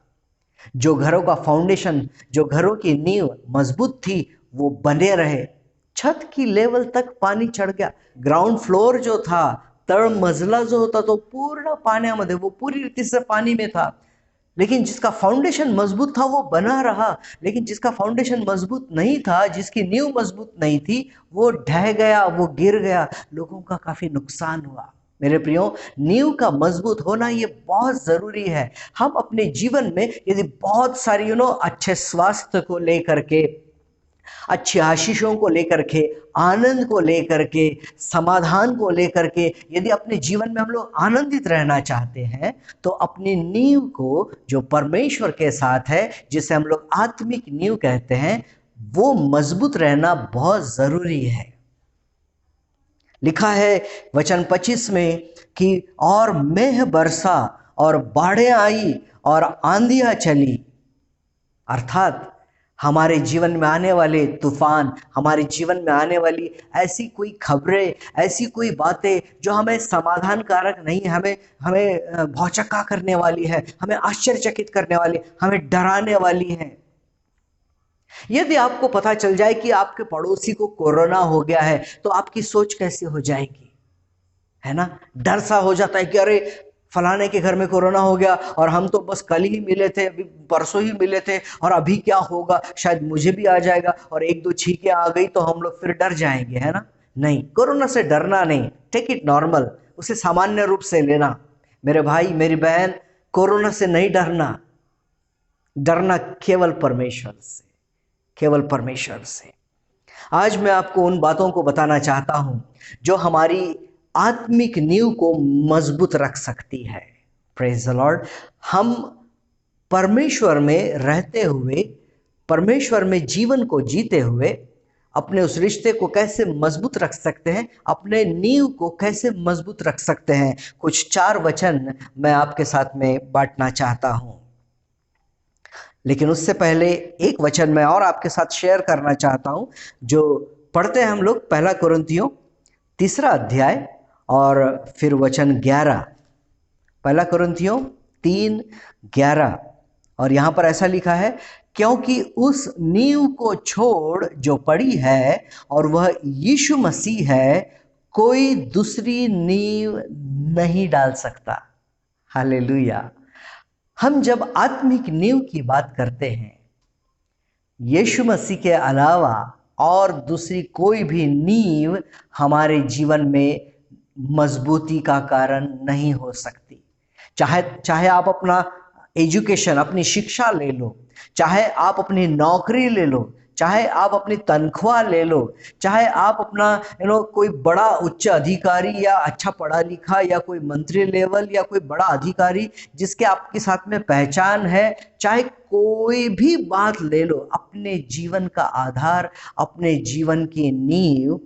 जो घरों का फाउंडेशन, जो घरों की नींव मजबूत थी, वो बने रहे। छत की लेवल तक पानी चढ़ गया, ग्राउंड फ्लोर जो था, तळ मजला जो होता तो पूर्ण पाण्यामध्ये, वो पूरी रीति से पानी में था। लेकिन जिसका फाउंडेशन मजबूत था वो बना रहा, लेकिन जिसका फाउंडेशन मजबूत नहीं था, जिसकी नींव मजबूत नहीं थी, वो ढह गया, वो गिर गया, लोगों का काफी नुकसान हुआ। मेरे प्रियो, नींव का मजबूत होना ये बहुत जरूरी है। हम अपने जीवन में यदि बहुत सारी अच्छे स्वास्थ्य को लेकर के, अच्छी आशीषों को लेकर के, आनंद को लेकर के, समाधान को लेकर के, यदि अपने जीवन में हम लोग आनंदित रहना चाहते हैं, तो अपनी नींव को, जो परमेश्वर के साथ है, जिसे हम लोग आत्मिक नींव कहते हैं, वो मजबूत रहना बहुत जरूरी है। लिखा है वचन 25 में कि और मेंह बरसा और बाढ़ें आई और आंधियां चली, अर्थात हमारे जीवन में आने वाले तूफान, हमारे जीवन में आने वाली ऐसी कोई खबरें, ऐसी कोई बातें जो हमें समाधानकारक नहीं, हमें हमें भौचक्का करने वाली है, हमें आश्चर्यचकित करने वाली, हमें डराने वाली है। यदि आपको पता चल जाए कि आपके पड़ोसी को कोरोना हो गया है तो आपकी सोच कैसी हो जाएगी, है ना? डर सा हो जाता है कि अरे फलाने के घर में कोरोना हो गया और हम तो बस कल ही मिले थे, अभी परसों ही मिले थे, और अभी क्या होगा, शायद मुझे भी आ जाएगा, और एक दो छींकें आ गई तो हम लोग फिर डर जाएंगे, है ना? नहीं, कोरोना से डरना नहीं, टेक इट नॉर्मल, उसे सामान्य रूप से लेना। मेरे भाई मेरी बहन, कोरोना से नहीं डरना, डरना केवल परमेश्वर से, केवल परमेश्वर से। आज मैं आपको उन बातों को बताना चाहता हूं जो हमारी आत्मिक नींव को मजबूत रख सकती है। Praise the Lord. हम परमेश्वर में रहते हुए, परमेश्वर में जीवन को जीते हुए अपने उस रिश्ते को कैसे मजबूत रख सकते हैं, अपने नींव को कैसे मजबूत रख सकते हैं, कुछ 4 वचन मैं आपके साथ में बांटना चाहता हूं। लेकिन उससे पहले एक वचन मैं और आपके साथ शेयर करना चाहता हूं जो पढ़ते हैं हम लोग, 1 कुरिन्थियों 3 अध्याय और फिर वचन 11। 1 कुरिन्थियों 3:11, और यहां पर ऐसा लिखा है, क्योंकि उस नींव को छोड़ जो पड़ी है और वह यीशु मसीह है, कोई दूसरी नींव नहीं डाल सकता। हालेलुया। हम जब आत्मिक नींव की बात करते हैं, यीशु मसीह के अलावा और दूसरी कोई भी नींव हमारे जीवन में मजबूती का कारण नहीं हो सकती। चाहे आप अपना एजुकेशन, अपनी शिक्षा ले लो, चाहे आप अपनी नौकरी ले लो, चाहे आप अपनी तनख्वाह ले लो, चाहे आप अपना कोई बड़ा उच्च अधिकारी या अच्छा पढ़ा लिखा या कोई मंत्री लेवल या कोई बड़ा अधिकारी जिसके आपके साथ में पहचान है, चाहे कोई भी बात ले लो, अपने जीवन का आधार, अपने जीवन की नींव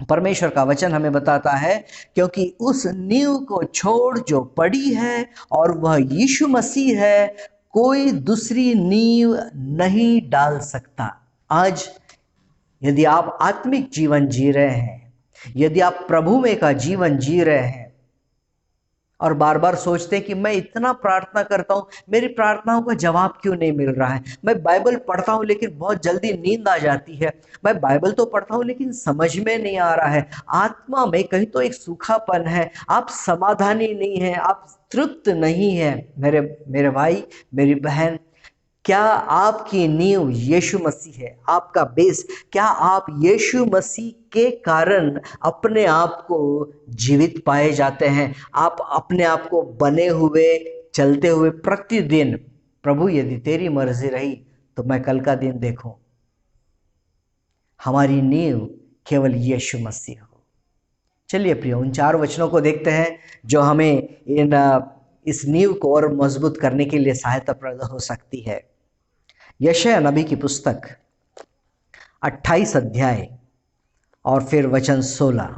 परमेश्वर का वचन हमें बताता है, क्योंकि उस नींव को छोड़ जो पड़ी है और वह यीशु मसीह है, कोई दूसरी नींव नहीं डाल सकता। आज यदि आप आत्मिक जीवन जी रहे हैं, यदि आप प्रभु में का जीवन जी रहे हैं और बार बार सोचते हैं कि मैं इतना प्रार्थना करता हूं, मेरी प्रार्थनाओं का जवाब क्यों नहीं मिल रहा है, मैं बाइबल पढ़ता हूं लेकिन बहुत जल्दी नींद आ जाती है, मैं बाइबल तो पढ़ता हूं लेकिन समझ में नहीं आ रहा है, आत्मा में कहीं तो एक सूखापन है, आप समाधानी नहीं है, आप तृप्त नहीं है। मेरे भाई मेरी बहन, क्या आपकी नींव यीशु मसीह है, आपका बेस? क्या आप यीशु मसीह के कारण अपने आप को जीवित पाए जाते हैं? आप अपने आप को बने हुए, चलते हुए प्रतिदिन, प्रभु यदि तेरी मर्जी रही तो मैं कल का दिन देखूं। हमारी नींव केवल यीशु मसीह हो। चलिए प्रियो, उन 4 वचनों को देखते हैं जो हमें इस नींव को और मजबूत करने के लिए सहायता प्रदान हो सकती है। यशायाह नबी की पुस्तक 28 अध्याय और फिर वचन 16।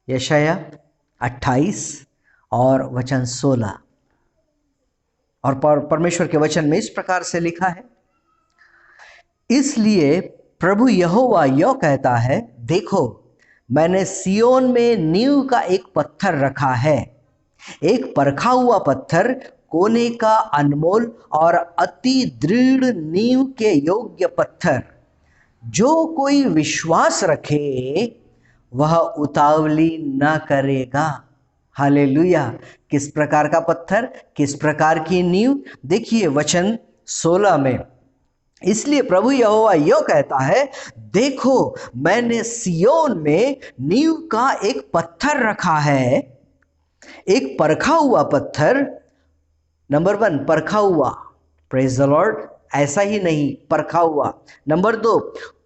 यशायाह 28 और वचन 16, और परमेश्वर के वचन में इस प्रकार से लिखा है, इसलिए प्रभु यहोवा यह कहता है, देखो मैंने सियोन में नींव का एक पत्थर रखा है, एक परखा हुआ पत्थर, कोने का अनमोल और अति दृढ़ नींव के योग्य पत्थर, जो कोई विश्वास रखे वह उतावली न करेगा। हालेलुया। किस प्रकार का पत्थर, किस प्रकार की नींव? देखिए वचन 16 में, इसलिए प्रभु यहोवा यह कहता है, देखो मैंने सियोन में नींव का एक पत्थर रखा है, एक परखा हुआ पत्थर। नंबर 1, परखा हुआ, प्रेज द लॉर्ड, ऐसा ही नहीं, परखा हुआ। नंबर 2,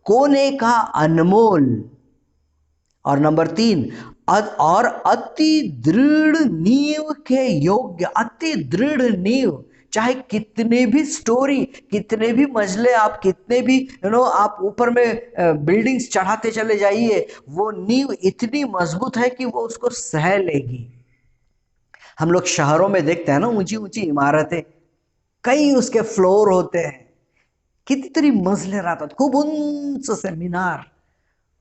कोने का अनमोल, और नंबर 3, और अति दृढ़ नींव के योग्य। अति दृढ़ नींव, चाहे कितने भी स्टोरी, कितने भी मंजिले, आप कितने भी आप ऊपर में बिल्डिंग्स चढ़ाते चले जाइए, वो नींव इतनी मजबूत है कि वो उसको सह लेगी। हम लोग शहरों में देखते हैं ना, ऊंची ऊंची इमारतें, कई उसके फ्लोर होते हैं, कितीतरी मजले राहतात, खूप उंच असे मिनार,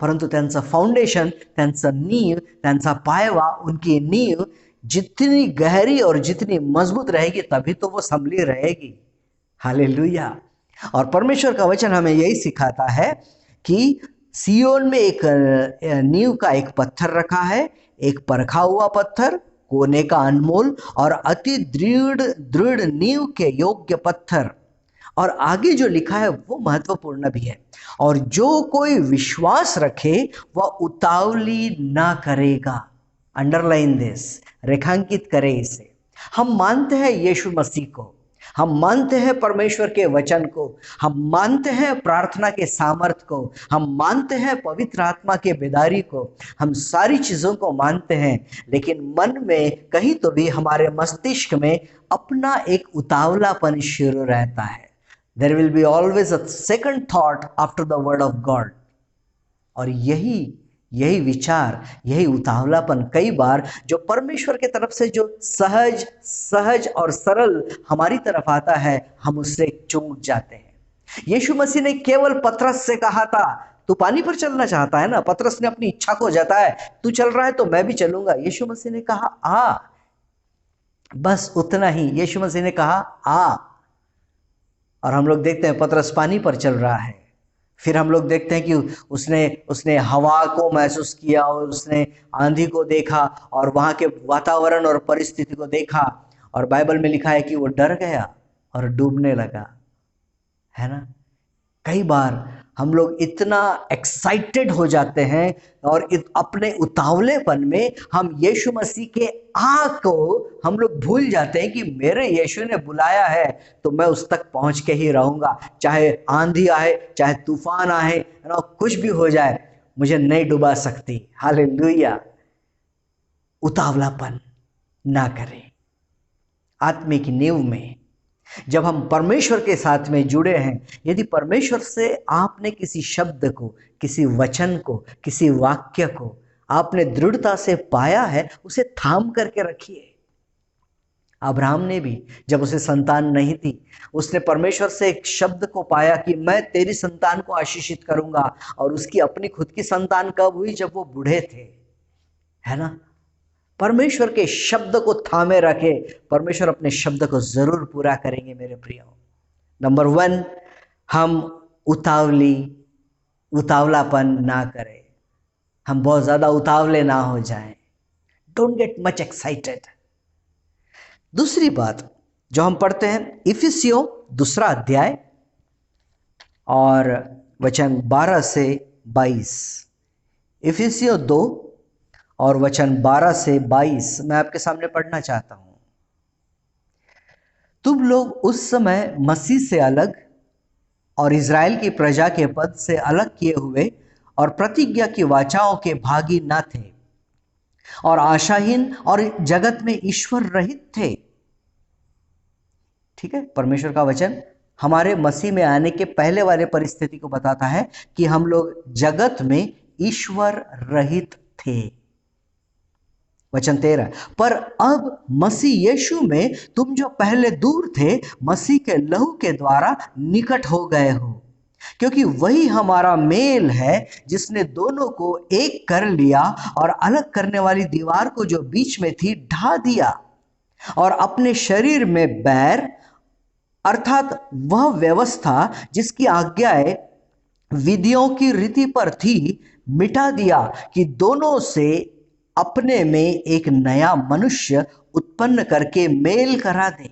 परंतु त्यांचं फाउंडेशन, त्यांचं नींव, त्यांचा पायवा, उनकी नींव जितनी गहरी और जितनी मजबूत रहेगी तभी तो वो संभली रहेगी। हालेलुया। और परमेश्वर का वचन हमें यही सिखाता है कि सियोन में एक नींव का एक पत्थर रखा है, एक परखा हुआ पत्थर, कोने का अनमोल और अति दृढ़ दृढ़ नींव के योग्य पत्थर। और आगे जो लिखा है वो महत्वपूर्ण भी है, और जो कोई विश्वास रखे वह उतावली ना करेगा। अंडरलाइन दिस, रेखांकित करें इसे। हम मानते हैं यीशु मसीह को, हम मानते हैं परमेश्वर के वचन को, हम मानते हैं प्रार्थना के सामर्थ्य को, हम मानते हैं पवित्र आत्मा के बेदारी को, हम सारी चीज़ों को मानते हैं, लेकिन मन में कहीं तो भी हमारे मस्तिष्क में अपना एक उतावलापन शुरू रहता है। There will be always a second thought after the word of God। और यही विचार, यही उतावलापन कई बार जो परमेश्वर के तरफ से जो सहज और सरल हमारी तरफ आता है, हम उससे चूक जाते हैं। यीशु मसीह ने केवल पतरस से कहा था, तू पानी पर चलना चाहता है ना? पतरस ने अपनी इच्छा को जताया, तू चल रहा है तो मैं भी चलूंगा। यीशु मसीह ने कहा आ, बस उतना ही। यीशु मसीह ने कहा आ, और हम लोग देखते हैं पतरस पानी पर चल रहा है। फिर हम लोग देखते हैं कि उसने हवा को महसूस किया और उसने आंधी को देखा और वहाँ के वातावरण और परिस्थिति को देखा, और बाइबल में लिखा है कि वो डर गया और डूबने लगा, है ना। कई बार हम लोग इतना एक्साइटेड हो जाते हैं और अपने उतावलेपन में हम यीशु मसीह के को हम लोग भूल जाते हैं कि मेरे यीशु ने बुलाया है तो मैं उस तक पहुंच के ही रहूंगा, चाहे आंधी आए, चाहे तूफान आए, ना कुछ भी हो जाए, मुझे नहीं डुबा सकती। हालेलुया। उतावलापन ना करें। आत्मिक नींव में जब हम परमेश्वर के साथ में जुड़े हैं, यदि परमेश्वर से आपने किसी शब्द को, किसी वचन को, किसी वाक्य को आपने दृढ़ता से पाया है, उसे थाम करके रखिए। अब्राहम ने भी, जब उसे संतान नहीं थी, उसने परमेश्वर से एक शब्द को पाया कि मैं तेरी संतान को आशीषित करूंगा, और उसकी अपनी खुद की संतान कब हुई? जब वो बूढ़े थे, है ना। परमेश्वर के शब्द को थामे रखे, परमेश्वर अपने शब्द को जरूर पूरा करेंगे मेरे प्रियो। नंबर 1, हम उतावलापन ना करें, हम बहुत ज्यादा उतावले ना हो जाएं। Don't get much excited. दूसरी बात जो हम पढ़ते हैं, इफिसियों 2 अध्याय और वचन 12 से 22। इफिसियों 2 और वचन 12 से 22 मैं आपके सामने पढ़ना चाहता हूं। तुम लोग उस समय मसीह से अलग और इज़राइल की प्रजा के पद से अलग किए हुए और प्रतिज्ञा की वाचाओं के भागी न थे, और आशाहीन और जगत में ईश्वर रहित थे। ठीक है, परमेश्वर का वचन हमारे मसीह में आने के पहले वाले परिस्थिति को बताता है कि हम लोग जगत में ईश्वर रहित थे। वचन 13, पर अब मसीह यीशु में तुम जो पहले दूर थे, मसीह के लहू के द्वारा निकट हो गए हो, क्योंकि वही हमारा मेल है जिसने दोनों को एक कर लिया और अलग करने वाली दीवार को जो बीच में थी ढा दिया, और अपने शरीर में बैर अर्थात वह व्यवस्था जिसकी आज्ञाएं विधियों की रीति पर थी मिटा दिया, कि दोनों से अपने में एक नया मनुष्य उत्पन्न करके मेल करा दे,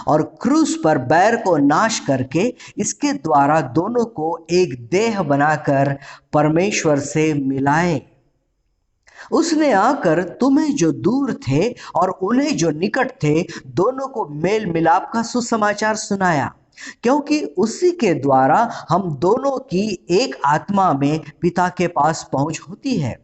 और क्रूस पर बैर को नाश करके इसके द्वारा दोनों को एक देह बनाकर परमेश्वर से मिलाए। उसने आकर तुम्हें जो दूर थे और उन्हें जो निकट थे, दोनों को मेल मिलाप का सुसमाचार सुनाया, क्योंकि उसी के द्वारा हम दोनों की एक आत्मा में पिता के पास पहुंच होती है।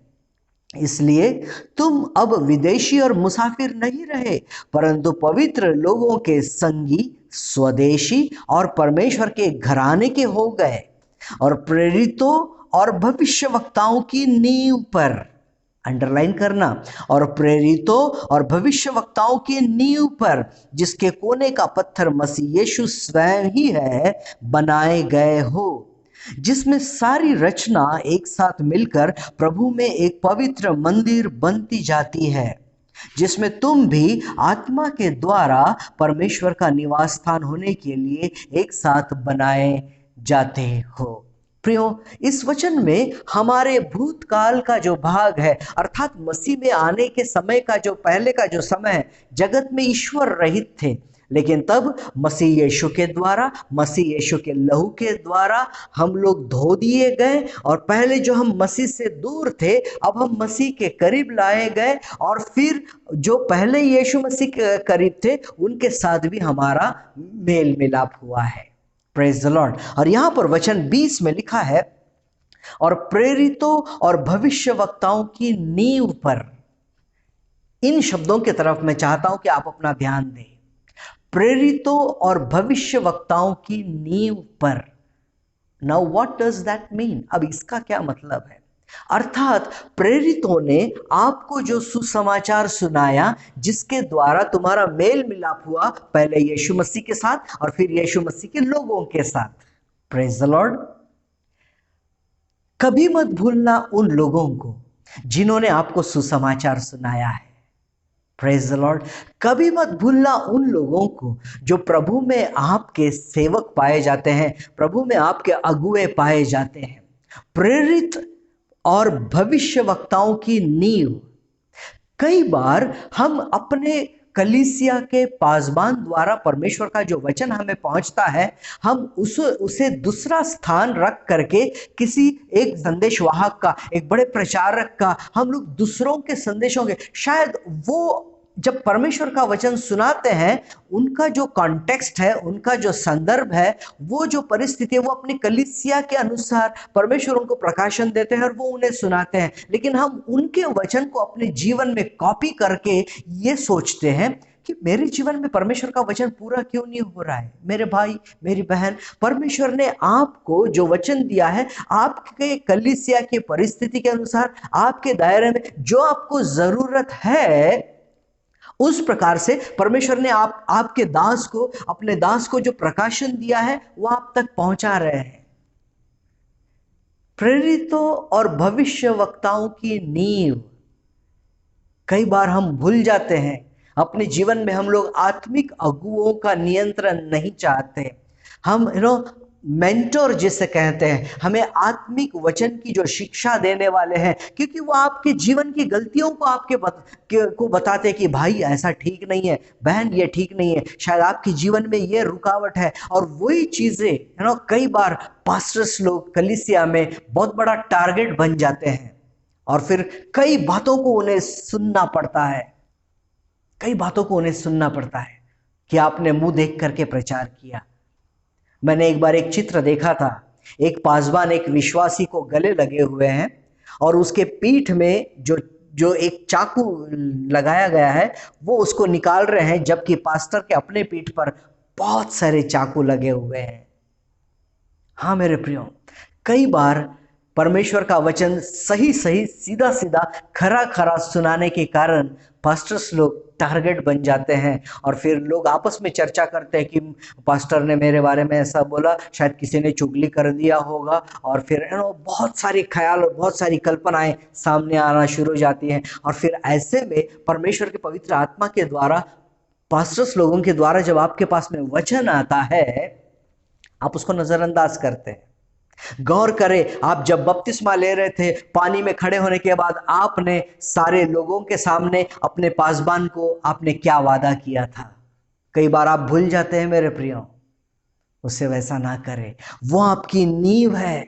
इसलिए तुम अब विदेशी और मुसाफिर नहीं रहे, परंतु पवित्र लोगों के संगी, स्वदेशी और परमेश्वर के घराने के हो गए, और प्रेरितों और भविष्यवक्ताओं की नींव पर। अंडरलाइन करना। और प्रेरितों और भविष्यवक्ताओं की नींव पर, जिसके कोने का पत्थर मसीह यीशु स्वयं ही है, बनाए गए हो, जिसमें सारी रचना एक साथ मिलकर प्रभु में एक पवित्र मंदिर बनती जाती है, जिसमें तुम भी आत्मा के द्वारा परमेश्वर का निवास स्थान होने के लिए एक साथ बनाए जाते हो। प्रियो, इस वचन में हमारे भूतकाल का जो भाग है, अर्थात मसीह में आने के समय का जो पहले का जो समय है, जगत में ईश्वर रहित थे, लेकिन तब मसीह यीशु के द्वारा, मसीह यीशु के लहू के द्वारा हम लोग धो दिए गए, और पहले जो हम मसीह से दूर थे, अब हम मसीह के करीब लाए गए, और फिर जो पहले यीशु मसीह के करीब थे उनके साथ भी हमारा मेल मिलाप हुआ है। Praise the Lord. और यहां पर वचन 20 में लिखा है, और प्रेरितों और भविष्यवक्ताओं की नींव पर। इन शब्दों की तरफ मैं चाहता हूं कि आप अपना ध्यान दें। प्रेरितों और भविष्यवक्ताओं की नींव पर। Now what does that mean? अब इसका क्या मतलब है? अर्थात प्रेरितों ने आपको जो सुसमाचार सुनाया, जिसके द्वारा तुम्हारा मेल मिलाप हुआ, पहले यीशु मसीह के साथ और फिर यीशु मसीह के लोगों के साथ। Praise the Lord. कभी मत भूलना उन लोगों को जिन्होंने आपको सुसमाचार सुनाया है। Praise the Lord. कभी मत भूलना उन लोगों को जो प्रभु में आपके सेवक पाए जाते हैं, प्रभु में आपके अगुए पाए जाते हैं। प्रेरित और भविष्यवक्ताओं की नींव। कई बार हम अपने कलीसिया के पासबान द्वारा परमेश्वर का जो वचन हमें पहुंचता है, हम उसे दूसरा स्थान रख करके किसी एक संदेशवाहक का, एक बड़े प्रचारक का, हम लोग दूसरों के संदेशों के, शायद वो जब परमेश्वर का वचन सुनाते हैं, उनका जो कॉन्टेक्स्ट है, उनका जो संदर्भ है, वो जो परिस्थिति है, वो अपनी कलीसिया के अनुसार परमेश्वर उनको प्रकाशन देते हैं और वो उन्हें सुनाते हैं। लेकिन हम उनके वचन को अपने जीवन में कॉपी करके ये सोचते हैं कि मेरे जीवन में परमेश्वर का वचन पूरा क्यों नहीं हो रहा है। मेरे भाई, मेरी बहन, परमेश्वर ने आपको जो वचन दिया है, आपके कलीसिया की परिस्थिति के अनुसार, आपके दायरे में जो आपको जरूरत है, उस प्रकार से परमेश्वर ने आपके दास को, अपने दास को जो प्रकाशन दिया है, वो आप तक पहुंचा रहे हैं। प्रेरितों और भविष्यवक्ताओं की नींव। कई बार हम भूल जाते हैं, अपने जीवन में हम लोग आत्मिक अगुओं का नियंत्रण नहीं चाहते। हम मेंटोर जिसे कहते हैं, हमें आत्मिक वचन की जो शिक्षा देने वाले हैं, क्योंकि वो आपके जीवन की गलतियों को को बताते हैं कि भाई ऐसा ठीक नहीं है, बहन ये ठीक नहीं है, शायद आपके जीवन में ये रुकावट है। और वही चीजें कई बार पास्टर्स लोग कलीसिया में बहुत बड़ा टारगेट बन जाते हैं, और फिर कई बातों को उन्हें सुनना पड़ता है, कई बातों को उन्हें सुनना पड़ता है कि आपने मुंह देख करके प्रचार किया। मैंने एक बार एक चित्र देखा था, एक पासबान एक विश्वासी को गले लगे हुए हैं, और उसके पीठ में जो एक चाकू लगाया गया है, वो उसको निकाल रहे हैं, जबकि पास्टर के अपने पीठ पर बहुत सारे चाकू लगे हुए हैं। हाँ मेरे प्रियो, कई बार परमेश्वर का वचन सही सही, सीधा सीधा, खरा खरा सुनाने के कारण पास्टर्स लोग टारगेट बन जाते हैं, और फिर लोग आपस में चर्चा करते हैं कि पास्टर ने मेरे बारे में ऐसा बोला, शायद किसी ने चुगली कर दिया होगा, और फिर बहुत सारी ख्याल और बहुत सारी कल्पनाएं सामने आना शुरू हो जाती हैं। और फिर ऐसे में परमेश्वर के पवित्र आत्मा के द्वारा, पास्टर्स लोगों के द्वारा जब आपके पास में वचन आता है, आप उसको नजरअंदाज करते हैं। गौर करें, आप जब बपतिस्मा ले रहे थे, पानी में खड़े होने के बाद आपने सारे लोगों के सामने अपने पासबान को आपने क्या वादा किया था। कई बार आप भूल जाते हैं मेरे प्रियो, उससे वैसा ना करें। वो आपकी नींव है,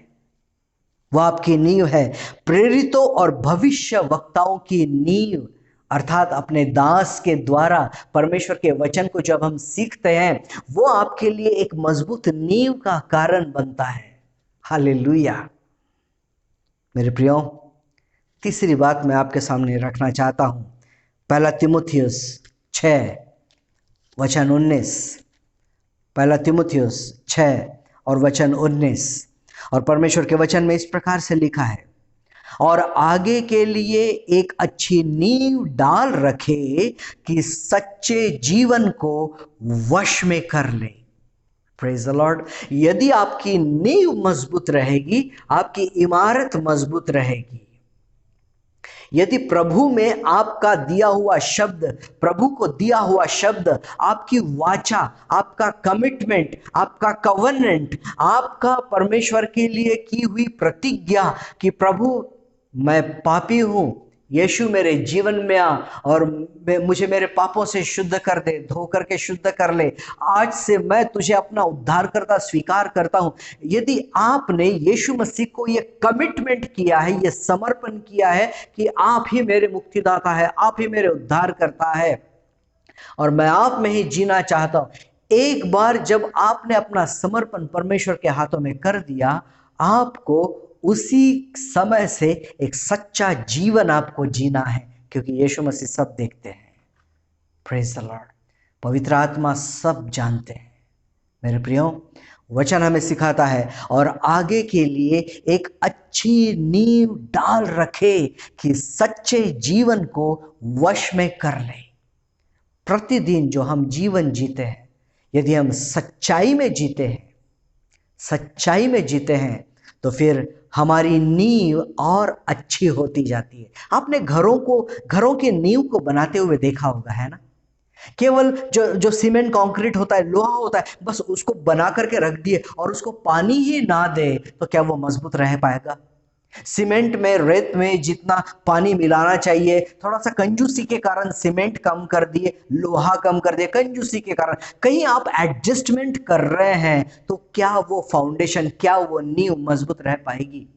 वो आपकी नींव है। प्रेरितों और भविष्य वक्ताओं की नींव, अर्थात अपने दास के द्वारा परमेश्वर के वचन को जब हम सीखते हैं, वो आपके लिए एक मजबूत नींव का कारण बनता है। हालेलुया। मेरे प्रियो, तीसरी बात मैं आपके सामने रखना चाहता हूं, पहला तीमुथियुस 6 वचन 19। पहला तीमुथियुस 6 और वचन 19। और परमेश्वर के वचन में इस प्रकार से लिखा है, और आगे के लिए एक अच्छी नींव डाल रखे कि सच्चे जीवन को वश में कर ले। Praise the Lord. यदि आपकी नींव मजबूत रहेगी, आपकी इमारत मजबूत रहेगी। यदि प्रभु में आपका दिया हुआ शब्द, प्रभु को दिया हुआ शब्द, आपकी वाचा, आपका कमिटमेंट, आपका कवनेंट, आपका परमेश्वर के लिए की हुई प्रतिज्ञा कि प्रभु मैं पापी हूं, यीशु मेरे जीवन में आ और मुझे मेरे पापों से शुद्ध कर दे, धो करके शुद्ध कर ले, आज से मैं तुझे अपना उद्धारकर्ता स्वीकार करता हूं। यदि आपने यीशु मसीह को ये कमिटमेंट किया है, ये समर्पण किया है कि आप ही मेरे मुक्तिदाता है, आप ही मेरे उद्धार करता है और मैं आप में ही जीना चाहता हूं, एक बार जब आपने अपना समर्पण परमेश्वर के हाथों में कर दिया, आपको उसी समय से एक सच्चा जीवन आपको जीना है, क्योंकि यीशु मसीह सब देखते हैं। Praise the Lord. पवित्र आत्मा सब जानते हैं। मेरे प्रियो, वचन हमें सिखाता है और आगे के लिए एक अच्छी नींव डाल रखे कि सच्चे जीवन को वश में कर ले। प्रतिदिन जो हम जीवन जीते हैं, यदि हम सच्चाई में जीते हैं, सच्चाई में जीते हैं, तो फिर हमारी नींव और अच्छी होती जाती है। आपने घरों के नींव को बनाते हुए देखा होगा, है ना? केवल जो सीमेंट कंक्रीट होता है, लोहा होता है, बस उसको बना करके रख दिए और उसको पानी ही ना दे तो क्या वो मजबूत रह पाएगा? सीमेंट में, रेत में जितना पानी मिलाना चाहिए, थोड़ा सा कंजूसी के कारण सीमेंट कम कर दिए, लोहा कम कर दिए, कंजूसी के कारण कहीं आप एडजस्टमेंट कर रहे हैं, तो क्या वो फाउंडेशन, क्या वो नींव मजबूत रह पाएगी?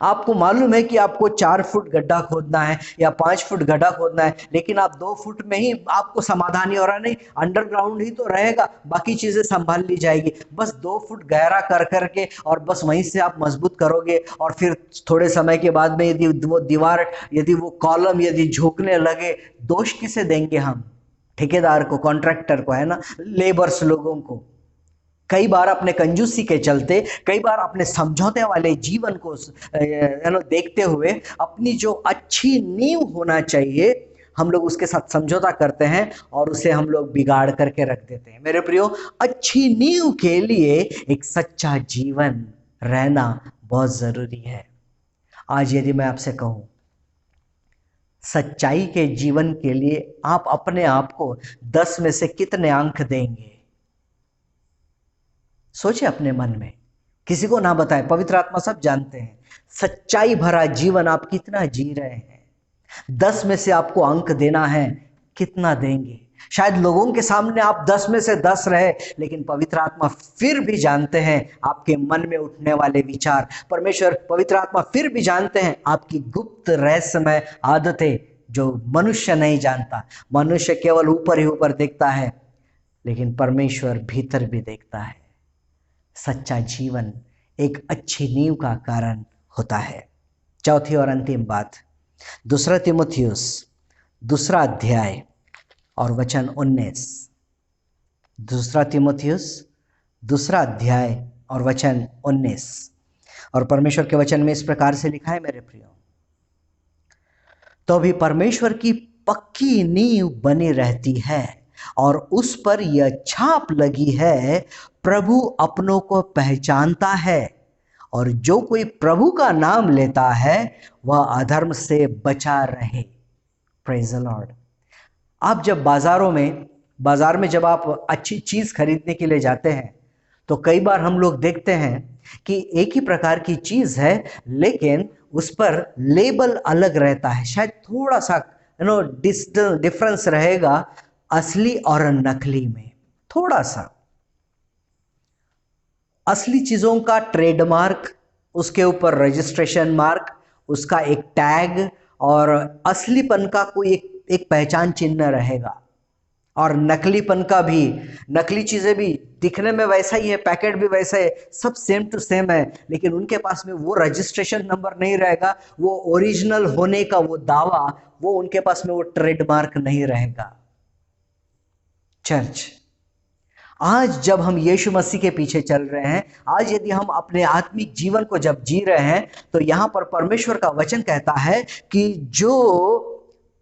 आपको मालूम है कि आपको 4 फुट गड्ढा खोदना है या 5 फुट गड्ढा खोदना है, लेकिन आप 2 फुट में ही आपको समाधान ही हो रहा, नहीं, अंडरग्राउंड ही तो रहेगा, बाकी चीजें संभाल ली जाएगी। बस 2 फुट गहरा कर करके और बस वहीं से आप मजबूत करोगे और फिर थोड़े समय के बाद में यदि वो दीवार, यदि वो कॉलम यदि झुकने लगे, दोष किसे देंगे हम? ठेकेदार को, कॉन्ट्रैक्टर को, है ना, लेबर्स लोगों को। कई बार अपने कंजूसी के चलते, कई बार अपने समझौते वाले जीवन को देखते हुए, अपनी जो अच्छी नींव होना चाहिए, हम लोग उसके साथ समझौता करते हैं और उसे हम लोग बिगाड़ करके रख देते हैं। मेरे प्रियो, अच्छी नींव के लिए एक सच्चा जीवन रहना बहुत जरूरी है। आज यदि मैं आपसे कहूं, सच्चाई के जीवन के लिए आप अपने आप को 10 में से कितने अंक देंगे? सोचे अपने मन में, किसी को ना बताएं, पवित्र आत्मा सब जानते हैं। सच्चाई भरा जीवन आप कितना जी रहे हैं? 10 में से आपको अंक देना है, कितना देंगे? शायद लोगों के सामने आप 10 में से 10 रहे, लेकिन पवित्र आत्मा फिर भी जानते हैं आपके मन में उठने वाले विचार। परमेश्वर, पवित्र आत्मा फिर भी जानते हैं आपकी गुप्त रहस्यमय आदतें जो मनुष्य नहीं जानता। मनुष्य केवल ऊपर ही ऊपर देखता है, लेकिन परमेश्वर भीतर भी देखता है। सच्चा जीवन एक अच्छी नींव का कारण होता है। चौथी और अंतिम बात, 2 तीमुथियुस 2 अध्याय और वचन 19। 2 तीमुथियुस 2 अध्याय और वचन 19। और परमेश्वर के वचन में इस प्रकार से लिखा है, मेरे प्रियो, तो भी परमेश्वर की पक्की नींव बनी रहती है और उस पर यह छाप लगी है, प्रभु अपनों को पहचानता है और जो कोई प्रभु का नाम लेता है वह अधर्म से बचा रहे। Praise the Lord. आप जब बाजार में जब आप अच्छी चीज खरीदने के लिए जाते हैं, तो कई बार हम लोग देखते हैं कि एक ही प्रकार की चीज है, लेकिन उस पर लेबल अलग रहता है। शायद थोड़ा सा डिफरेंस रहेगा असली और नकली में, थोड़ा सा। असली चीजों का ट्रेडमार्क, उसके ऊपर रजिस्ट्रेशन मार्क, उसका एक टैग और असलीपन का कोई एक पहचान चिन्ह रहेगा। और नकलीपन का भी, नकली चीजें भी दिखने में वैसा ही है, पैकेट भी वैसा है, सब सेम टू सेम है, लेकिन उनके पास में वो रजिस्ट्रेशन नंबर नहीं रहेगा, वो ओरिजिनल होने का वो दावा, वो उनके पास में वो ट्रेडमार्क नहीं रहेगा। चर्च, आज जब हम यीशु मसीह के पीछे चल रहे हैं, आज यदि हम अपने आत्मिक जीवन को जब जी रहे हैं, तो यहाँ पर परमेश्वर का वचन कहता है कि जो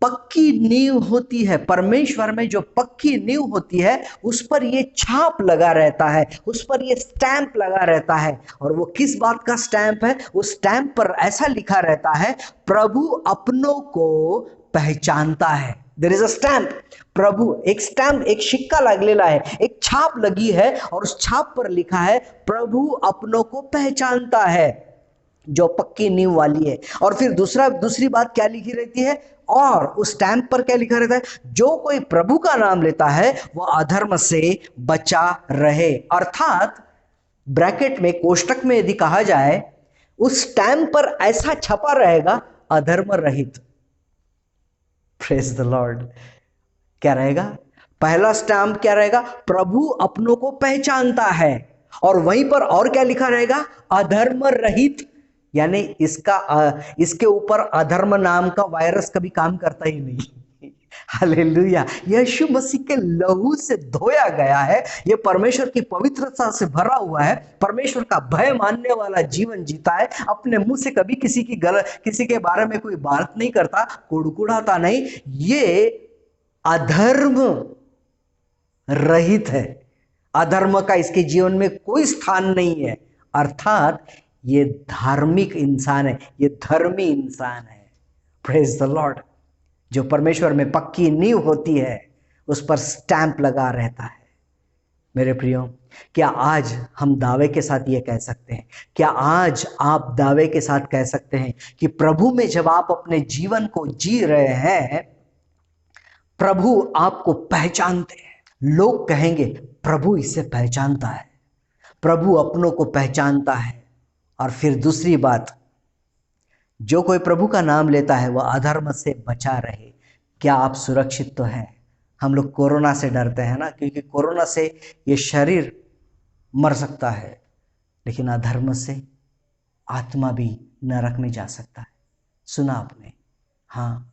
पक्की नींव होती है, परमेश्वर में जो पक्की नींव होती है, उस पर ये छाप लगा रहता है, उस पर ये स्टैंप लगा रहता है। और वो किस बात का स्टैंप है? उस स्टैंप पर ऐसा लिखा रहता है, प्रभु अपनों को पहचानता है। There is a stamp. प्रभु, एक स्टैंप, एक सिक्का लगलेला है, एक छाप लगी है, और उस छाप पर लिखा है, प्रभु अपनों को पहचानता है, जो पक्की नींव वाली है। और फिर दूसरी बात क्या लिखी रहती है? और उस स्टैंप पर क्या लिखा रहता है? जो कोई प्रभु का नाम लेता है वह अधर्म से बचा रहे। अर्थात ब्रैकेट में, कोष्टक में यदि कहा जाए, उस स्टैंप पर ऐसा छपा रहेगा, अधर्म रहित। Praise the Lord. क्या रहेगा? पहला स्टैंप क्या रहेगा? प्रभु अपनों को पहचानता है। और वहीं पर और क्या लिखा रहेगा? अधर्म रहित। यानी इसके ऊपर अधर्म नाम का वायरस कभी काम करता ही नहीं। हालेलुया। यीशु मसीह के लहू से धोया गया है, यह परमेश्वर की पवित्रता से भरा हुआ है, परमेश्वर का भय मानने वाला जीवन जीता है, अपने मुंह से कभी किसी के बारे में कोई बात नहीं करता, कुड़कुड़ाता नहीं। ये अधर्म रहित है। अधर्म का इसके जीवन में कोई स्थान नहीं है। अर्थात ये धार्मिक इंसान है, ये धर्मी इंसान है। Praise the Lord. जो परमेश्वर में पक्की नींव होती है, उस पर स्टैंप लगा रहता है। मेरे प्रियो, क्या आज हम दावे के साथ ये कह सकते हैं, क्या आज आप दावे के साथ कह सकते हैं कि प्रभु में जब आप अपने जीवन को जी रहे हैं, प्रभु आपको पहचानते हैं। लोग कहेंगे, प्रभु इसे पहचानता है, प्रभु अपनों को पहचानता है। और फिर दूसरी बात, जो कोई प्रभु का नाम लेता है वह अधर्म से बचा रहे। क्या आप सुरक्षित तो हैं? हम लोग कोरोना से डरते हैं ना, क्योंकि कोरोना से ये शरीर मर सकता है, लेकिन अधर्म से आत्मा भी नरक में जा सकता है। सुना आपने? हाँ,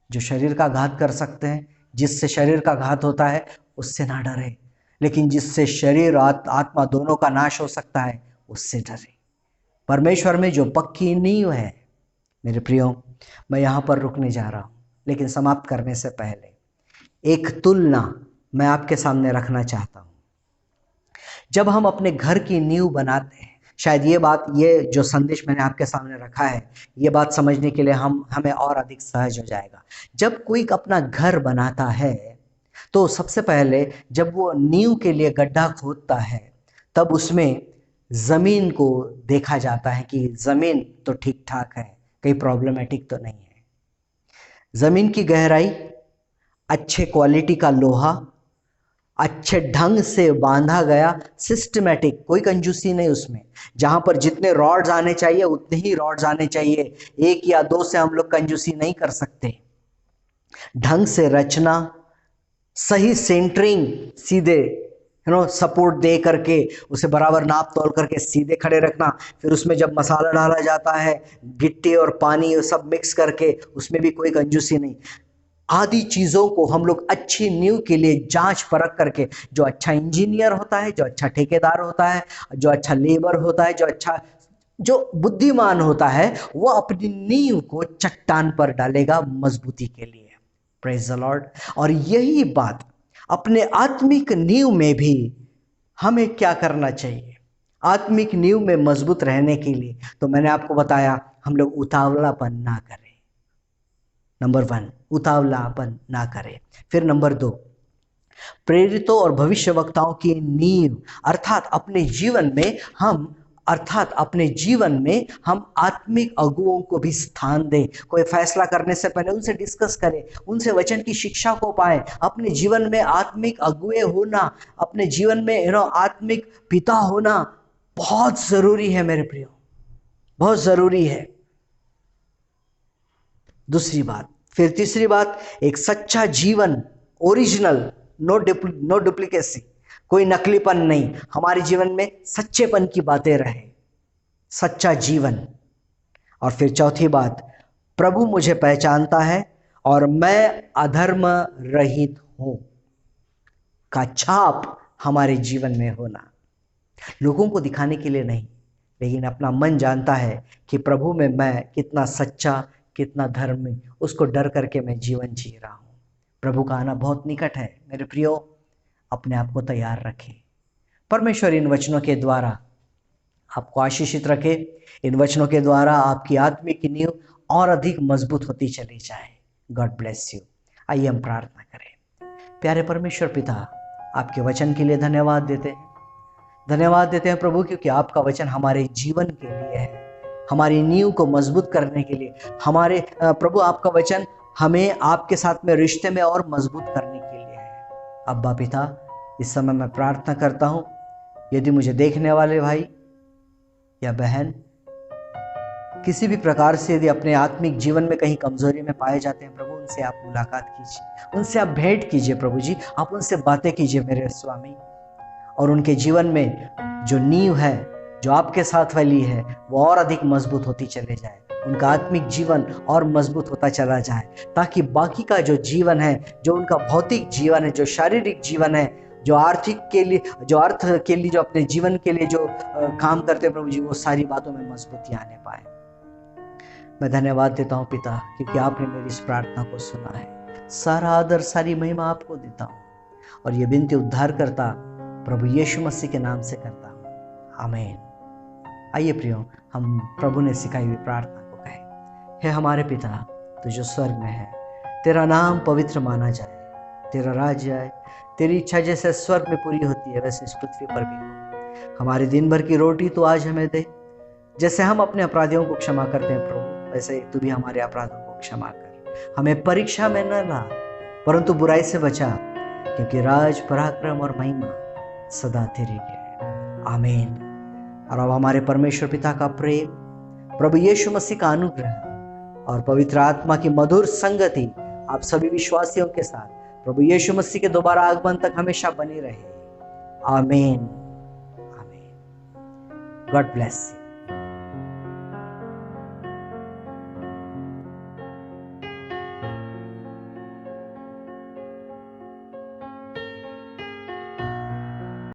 जो शरीर का घात कर सकते हैं, जिससे शरीर का घात होता है, उससे ना डरे, लेकिन जिससे शरीर और आत्मा दोनों का नाश हो सकता है, उससे डरे। परमेश्वर में जो पक्की नींव है। मेरे प्रियो, मैं यहाँ पर रुकने जा रहा हूँ, लेकिन समाप्त करने से पहले एक तुलना मैं आपके सामने रखना चाहता हूँ। जब हम अपने घर की नींव बनाते हैं, शायद ये जो संदेश मैंने आपके सामने रखा है, ये बात समझने के लिए हमें और अधिक सहज हो जाएगा। जब कोई अपना घर बनाता है, तो सबसे पहले जब वो नींव के लिए गड्ढा खोदता है, तब उसमें ज़मीन को देखा जाता है कि ज़मीन तो ठीक ठाक है, कहीं प्रॉब्लमेटिक तो नहीं है। ज़मीन की गहराई, अच्छे क्वालिटी का लोहा, अच्छे ढंग से बांधा गया, सिस्टमेटिक, कोई कंजूसी नहीं उसमें। जहाँ पर जितने रॉड्स आने चाहिए उतने ही रॉड्स आने चाहिए, 1 या 2 से हम लोग कंजूसी नहीं कर सकते। ढंग से रचना, सही सेंटरिंग, सीधे सपोर्ट दे करके उसे बराबर नाप तोल करके सीधे खड़े रखना। फिर उसमें जब मसाला डाला जाता है, गिट्टी और पानी सब मिक्स करके, उसमें भी कोई कंजूसी नहीं। आदि चीज़ों को हम लोग अच्छी नींव के लिए जांच परख करके, जो अच्छा इंजीनियर होता है, जो अच्छा ठेकेदार होता है, जो अच्छा लेबर होता है, जो बुद्धिमान होता है, वो अपनी नींव को चट्टान पर डालेगा मजबूती के लिए। Praise the Lord. और यही बात अपने आत्मिक नींव में भी हमें क्या करना चाहिए? आत्मिक नींव में मजबूत रहने के लिए तो मैंने आपको बताया, हम लोग उतावलापन ना करें। नंबर 1, उतावलापन ना करें। फिर नंबर 2, प्रेरितों और भविष्यवक्ताओं की नींव, अर्थात अपने जीवन में हम आत्मिक अगुओं को भी स्थान दें। कोई फैसला करने से पहले उनसे डिस्कस करें, उनसे वचन की शिक्षा को पाएं। अपने जीवन में आत्मिक अगुए होना, अपने जीवन में आत्मिक पिता होना बहुत जरूरी है मेरे प्रियो, बहुत जरूरी है। दूसरी बात, फिर तीसरी बात, एक सच्चा जीवन, ओरिजिनल, नो डुप्लीकेसी, कोई नकलीपन नहीं। हमारे जीवन में सच्चेपन की बातें रहे, सच्चा जीवन। और फिर चौथी बात, प्रभु मुझे पहचानता है और मैं अधर्म रहित हूं का छाप हमारे जीवन में होना, लोगों को दिखाने के लिए नहीं, लेकिन अपना मन जानता है कि प्रभु में मैं कितना सच्चा, कितना धर्मी, उसको डर करके मैं जीवन जी रहा हूँ। प्रभु का आना बहुत निकट है मेरे प्रियो, अपने आप को तैयार रखें। परमेश्वर इन वचनों के द्वारा आपको आशीषित रखे, इन वचनों के द्वारा आपकी आत्मिक नींव और अधिक मजबूत होती चली जाए। God bless you. आइए हम प्रार्थना करें। प्यारे परमेश्वर पिता, आपके वचन के लिए धन्यवाद देते हैं, धन्यवाद देते हैं प्रभु, क्योंकि आपका वचन हमारे जीवन के लिए है, हमारी नींव को मजबूत करने के लिए। हमारे प्रभु आपका वचन हमें आपके साथ में रिश्ते में और मजबूत करने के लिए है। अब्बा पिता, इस समय मैं प्रार्थना करता हूँ, यदि मुझे देखने वाले भाई या बहन किसी भी प्रकार से यदि अपने आत्मिक जीवन में कहीं कमजोरी में पाए जाते हैं, प्रभु उनसे आप मुलाकात कीजिए, उनसे आप भेंट कीजिए प्रभु जी, आप उनसे बातें कीजिए मेरे स्वामी, और उनके जीवन में जो नींव है, जो आपके साथ वाली है, वो और अधिक मजबूत होती चले जाए, उनका आत्मिक जीवन और मजबूत होता चला जाए, ताकि बाकी का जो जीवन है, जो उनका भौतिक जीवन है, जो शारीरिक जीवन है, जो आर्थिक के लिए, जो अर्थ के लिए, जो अपने जीवन के लिए जो काम करते हैं प्रभु जी, वो सारी बातों में मजबूती आने पाए। मैं धन्यवाद देता हूँ पिता, क्योंकि आपने मेरी इस प्रार्थना को सुना है। सारा आदर, सारी महिमा आपको देता हूँ, और ये विनती उद्धार करता प्रभु यीशु मसीह के नाम से करता हूँ, आमीन। आइए प्रियो, हम प्रभु ने सिखाई हुई प्रार्थना को कहें। हे हमारे पिता, तू जो स्वर्ग में है, तेरा नाम पवित्र माना जाए, तेरा राज्य आए, तेरी इच्छा जैसे स्वर्ग में पूरी होती है वैसे इस पृथ्वी पर भी हो। हमारे दिन भर की रोटी तो आज हमें दे, जैसे हम अपने अपराधियों को क्षमा करते हैं प्रभु, वैसे तू भी हमारे अपराधों को क्षमा कर। हमें परीक्षा में न ला, परंतु बुराई से बचा, क्योंकि राज, पराक्रम और महिमा सदा तेरी है, आमीन। और अब हमारे परमेश्वर पिता का प्रेम, प्रभु यीशु मसीह का अनुग्रह और पवित्र आत्मा की मधुर संगति आप सभी विश्वासियों के साथ प्रभु यीशु मसीह के दोबारा आगमन तक हमेशा बनी रहे, आमीन, आमीन। God bless you.